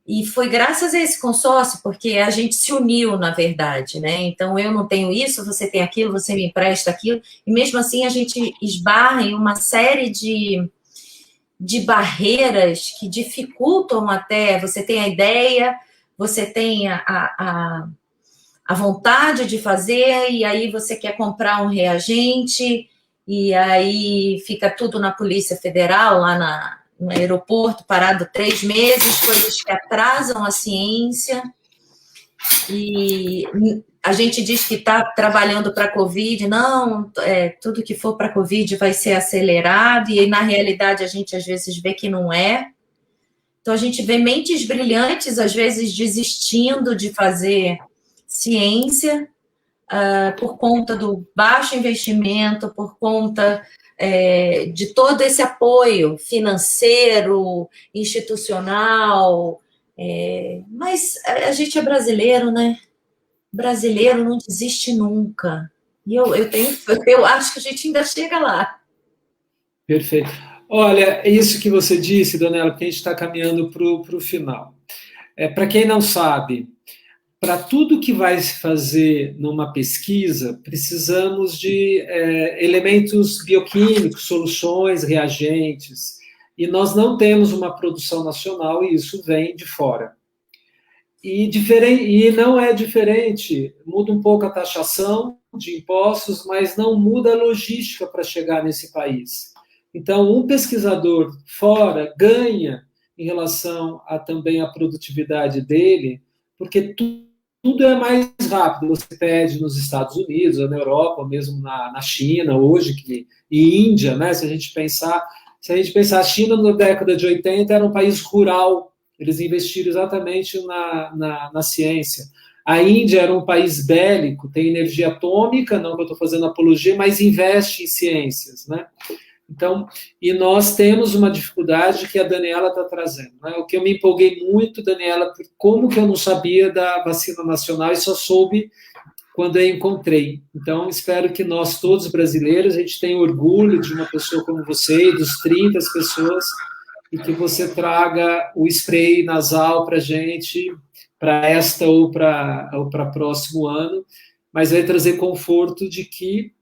e foi graças a esse consórcio, porque a gente se uniu, na verdade, né? Então, eu não tenho isso, você tem aquilo, você me empresta aquilo, e mesmo assim a gente esbarra em uma série de barreiras que dificultam até, você tem a ideia, você tem a vontade de fazer, e aí você quer comprar um reagente, e aí fica tudo na Polícia Federal, lá no aeroporto, parado 3 meses, coisas que atrasam a ciência, e a gente diz que está trabalhando para a Covid, não, tudo que for para a Covid vai ser acelerado, e na realidade a gente às vezes vê que não é. Então a gente vê mentes brilhantes, às vezes desistindo de fazer ciência, por conta do baixo investimento, por conta de todo esse apoio financeiro, institucional, mas a gente é brasileiro, né? Brasileiro não desiste nunca. E eu acho que a gente ainda chega lá. Perfeito. Olha, isso que você disse, Donella, porque a gente está caminhando para o final. Para quem não sabe, para tudo que vai se fazer numa pesquisa, precisamos de elementos bioquímicos, soluções, reagentes, e nós não temos uma produção nacional e isso vem de fora. E não é diferente, muda um pouco a taxação de impostos, mas não muda a logística para chegar nesse país. Então, um pesquisador fora ganha em relação também à produtividade dele, porque tudo é mais rápido. Você pede nos Estados Unidos, ou na Europa, ou mesmo na China hoje, e Índia, né? Se a gente pensar, a China na década de 80 era um país rural, eles investiram exatamente na ciência. A Índia era um país bélico, tem energia atômica, não que eu estou fazendo apologia, mas investe em ciências, né? Então, e nós temos uma dificuldade que a Daniela está trazendo, né? O que eu me empolguei muito, Daniela, por como que eu não sabia da vacina nacional e só soube quando eu encontrei. Então, espero que nós todos brasileiros, a gente tenha orgulho de uma pessoa como você e dos 30 pessoas, e que você traga o spray nasal para a gente, para esta ou para próximo ano, mas vai trazer conforto de que,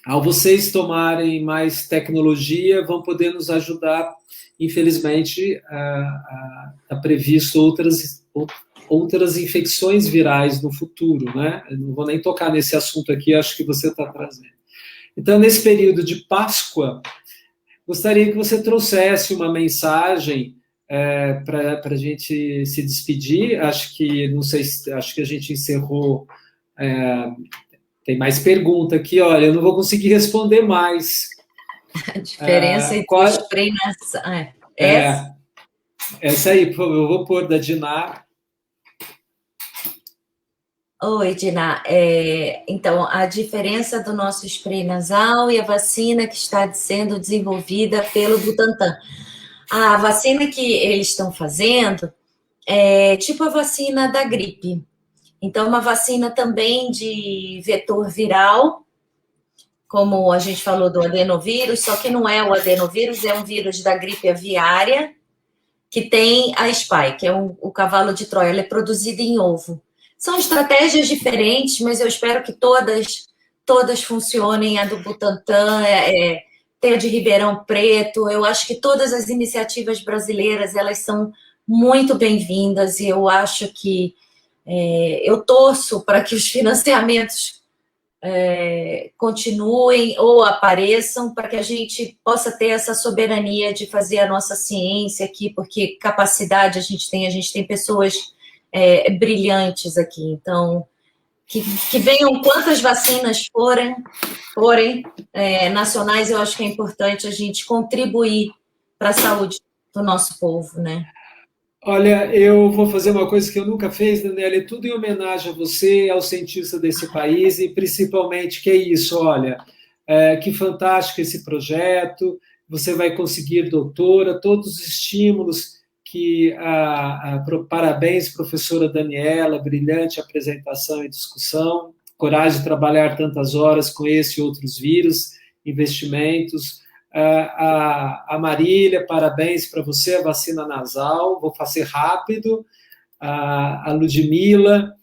ao vocês tomarem mais tecnologia, vão poder nos ajudar, infelizmente, a previsto outras infecções virais no futuro, né? Eu não vou nem tocar nesse assunto aqui, acho que você está trazendo. Então, nesse período de Páscoa, gostaria que você trouxesse uma mensagem para a gente se despedir. Acho que, não sei, acho que a gente encerrou. Tem mais pergunta aqui, olha, eu não vou conseguir responder mais. A diferença entre o spray nasal... Essa aí, por favor, eu vou pôr da Diná. Oi, Diná. Então, a diferença do nosso spray nasal e a vacina que está sendo desenvolvida pelo Butantan. A vacina que eles estão fazendo é tipo a vacina da gripe. Então, uma vacina também de vetor viral, como a gente falou do adenovírus, só que não é o adenovírus, é um vírus da gripe aviária, que tem a spike, que é o cavalo de Troia, ela é produzida em ovo. São estratégias diferentes, mas eu espero que todas funcionem. A do Butantan, tem a de Ribeirão Preto, eu acho que todas as iniciativas brasileiras, elas são muito bem-vindas, e eu acho que eu torço para que os financiamentos continuem ou apareçam, para que a gente possa ter essa soberania de fazer a nossa ciência aqui, porque capacidade a gente tem pessoas brilhantes aqui. Então, que venham quantas vacinas forem nacionais, eu acho que é importante a gente contribuir para a saúde do nosso povo, né? Olha, eu vou fazer uma coisa que eu nunca fiz, Daniela, é tudo em homenagem a você, ao cientista desse país, e principalmente, que é isso, olha, que fantástico esse projeto, você vai conseguir doutora, todos os estímulos que... parabéns, professora Daniela, brilhante apresentação e discussão, coragem de trabalhar tantas horas com esse e outros vírus, investimentos... A Marília, parabéns para você, a vacina nasal, vou fazer rápido. A Ludmila,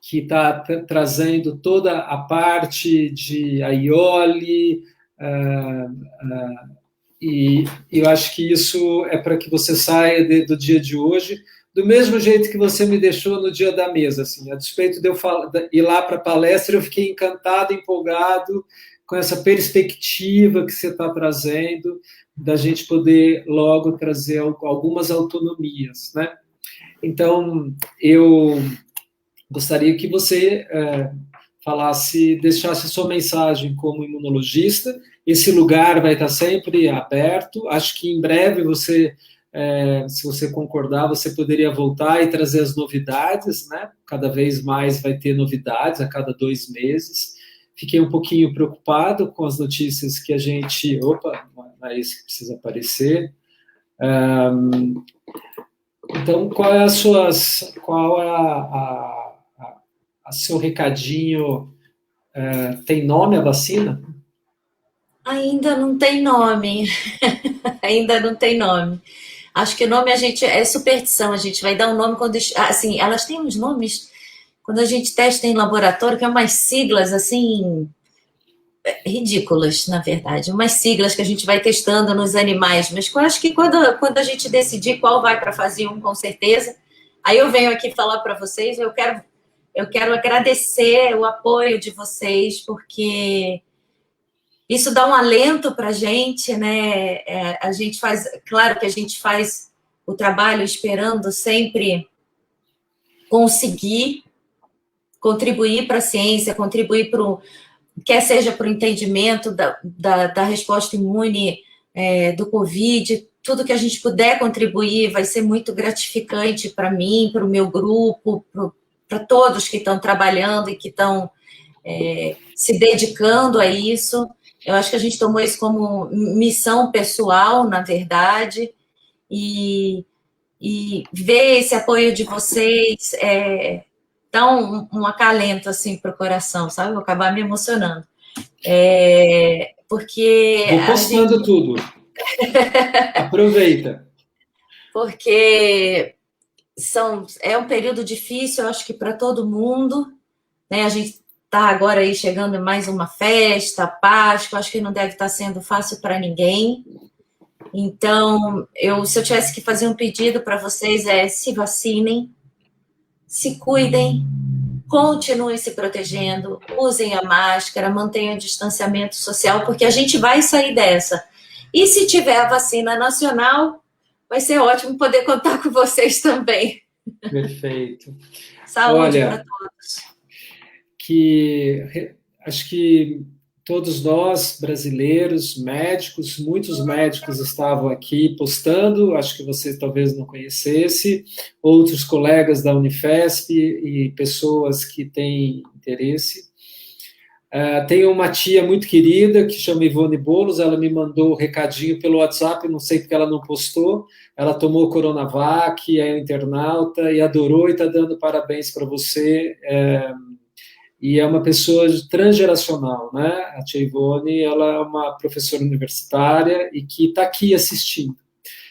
que está trazendo toda a parte de aioli, e eu acho que isso é para que você saia do dia de hoje, do mesmo jeito que você me deixou no dia da mesa, assim, a despeito de eu ir lá para a palestra, eu fiquei encantado, empolgado, com essa perspectiva que você está trazendo, da gente poder logo trazer algumas autonomias, né? Então, eu gostaria que você deixasse sua mensagem como imunologista. Esse lugar vai estar sempre aberto. Acho que em breve você, se você concordar, você poderia voltar e trazer as novidades, né? Cada vez mais vai ter novidades a cada 2 meses. Fiquei um pouquinho preocupado com as notícias que a gente... Opa, não é isso que precisa aparecer. Então, qual é seu recadinho? Tem nome a vacina? Ainda não tem nome. Ainda não tem nome. Acho que o nome é superstição. A gente vai dar um nome quando... Assim, elas têm uns nomes... Quando a gente testa em laboratório, que é umas siglas, assim, ridículas, na verdade. Umas siglas que a gente vai testando nos animais. Mas eu acho que quando a gente decidir qual vai para fase 1, com certeza, aí eu venho aqui falar para vocês. Eu quero agradecer o apoio de vocês, porque isso dá um alento para a gente, né? A gente faz... Claro que a gente faz o trabalho esperando sempre conseguir contribuir para a ciência, contribuir quer seja para o entendimento da resposta imune do Covid, tudo que a gente puder contribuir vai ser muito gratificante para mim, para o meu grupo, para todos que estão trabalhando e que estão se dedicando a isso. Eu acho que a gente tomou isso como missão pessoal, na verdade, e ver esse apoio de vocês dá um acalento, assim, para o coração, sabe? Vou acabar me emocionando. Porque... Vou postando tudo. Aproveita. Porque é um período difícil, eu acho que para todo mundo, né? A gente está agora aí chegando em mais uma festa, Páscoa, acho que não deve estar sendo fácil para ninguém. Então, se eu tivesse que fazer um pedido para vocês se vacinem, se cuidem, continuem se protegendo, usem a máscara, mantenham o distanciamento social, porque a gente vai sair dessa. E se tiver a vacina nacional, vai ser ótimo poder contar com vocês também. Perfeito. Saúde para todos. Acho que todos nós, brasileiros, médicos, muitos médicos estavam aqui postando, acho que você talvez não conhecesse, outros colegas da Unifesp e pessoas que têm interesse. Tenho uma tia muito querida que chama Ivone Bolos, ela me mandou um recadinho pelo WhatsApp, não sei porque ela não postou, ela tomou Coronavac, é internauta e adorou e está dando parabéns para você. E é uma pessoa transgeracional, né? A tia Ivone, ela é uma professora universitária e que está aqui assistindo.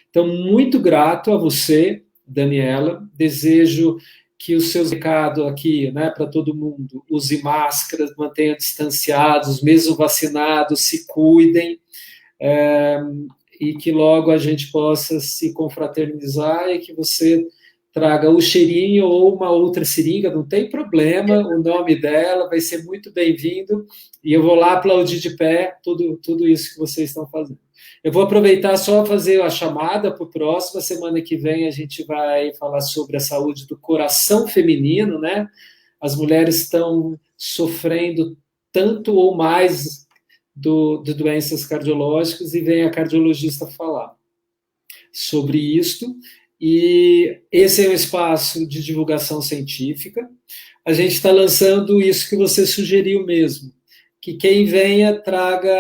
Então, muito grato a você, Daniela. Desejo que os seus recados aqui, né, para todo mundo, use máscaras, mantenham distanciados, mesmo vacinados, se cuidem, e que logo a gente possa se confraternizar e que você traga o cheirinho ou uma outra seringa, não tem problema, o nome dela vai ser muito bem-vindo, e eu vou lá aplaudir de pé tudo isso que vocês estão fazendo. Eu vou aproveitar só fazer a chamada para o próximo, semana que vem a gente vai falar sobre a saúde do coração feminino, né? As mulheres estão sofrendo tanto ou mais de doenças cardiológicas, e vem a cardiologista falar sobre isto. E esse é um espaço de divulgação científica. A gente está lançando isso que você sugeriu mesmo, que quem venha traga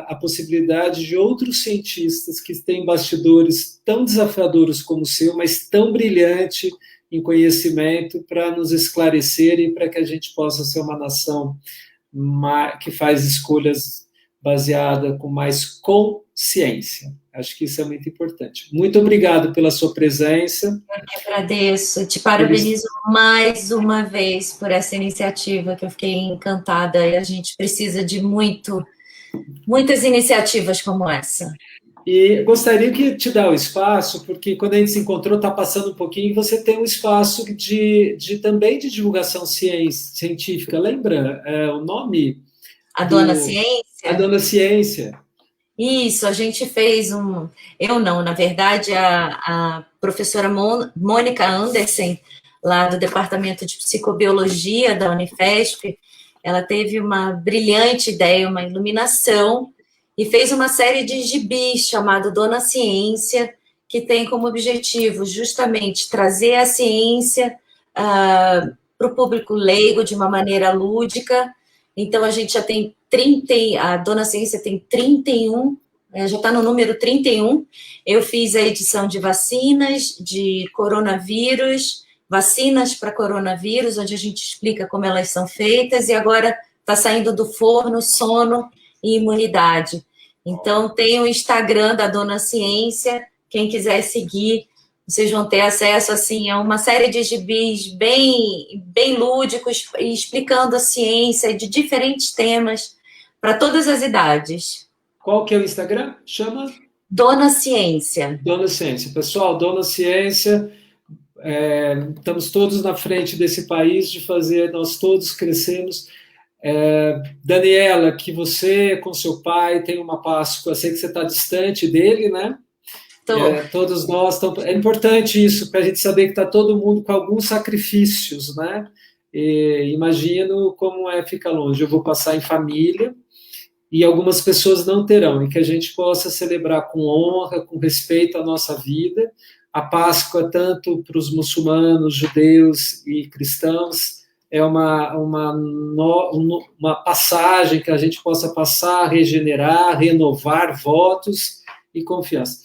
a possibilidade de outros cientistas que têm bastidores tão desafiadores como o seu, mas tão brilhante em conhecimento, para nos esclarecer e para que a gente possa ser uma nação que faz escolhas baseadas com mais consciência. Acho que isso é muito importante. Muito obrigado pela sua presença. Eu que agradeço. Te parabenizo mais uma vez por essa iniciativa, que eu fiquei encantada. E a gente precisa de muitas iniciativas como essa. E gostaria de te dar o espaço, porque quando a gente se encontrou, está passando um pouquinho, e você tem um espaço também de divulgação científica. Lembra o nome? A Dona Ciência? A Dona Ciência. Isso, a gente fez eu não, na verdade, a professora Mônica Andersen, lá do Departamento de Psicobiologia da Unifesp, ela teve uma brilhante ideia, uma iluminação, e fez uma série de gibis chamado Dona Ciência, que tem como objetivo justamente trazer a ciência para o público leigo de uma maneira lúdica. Então, a gente já tem a Dona Ciência tem 31, já está no número 31. Eu fiz a edição de vacinas, de coronavírus, vacinas para coronavírus, onde a gente explica como elas são feitas, e agora está saindo do forno sono e imunidade. Então, tem o Instagram da Dona Ciência, quem quiser seguir, vocês vão ter acesso assim, a uma série de gibis bem lúdicos, explicando a ciência de diferentes temas, para todas as idades. Qual que é o Instagram? Chama? Dona Ciência. Dona Ciência. Pessoal, Dona Ciência, estamos todos na frente desse país de fazer, nós todos crescemos. Daniela, que você com seu pai tem uma Páscoa, sei que você está distante dele, né? Todos nós estamos. É importante isso, para a gente saber que está todo mundo com alguns sacrifícios, né? E imagino como é ficar longe. Eu vou passar em família e algumas pessoas não terão, e que a gente possa celebrar com honra, com respeito à nossa vida. A Páscoa, tanto para os muçulmanos, judeus e cristãos, é uma passagem que a gente possa passar, regenerar, renovar votos e confiança.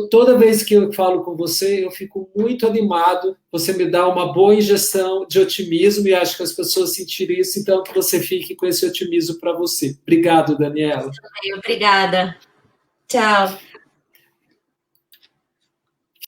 Toda vez que eu falo com você, eu fico muito animado, você me dá uma boa injeção de otimismo e acho que as pessoas sentiram isso, então que você fique com esse otimismo para você. Obrigado, Daniela. Obrigada. Tchau.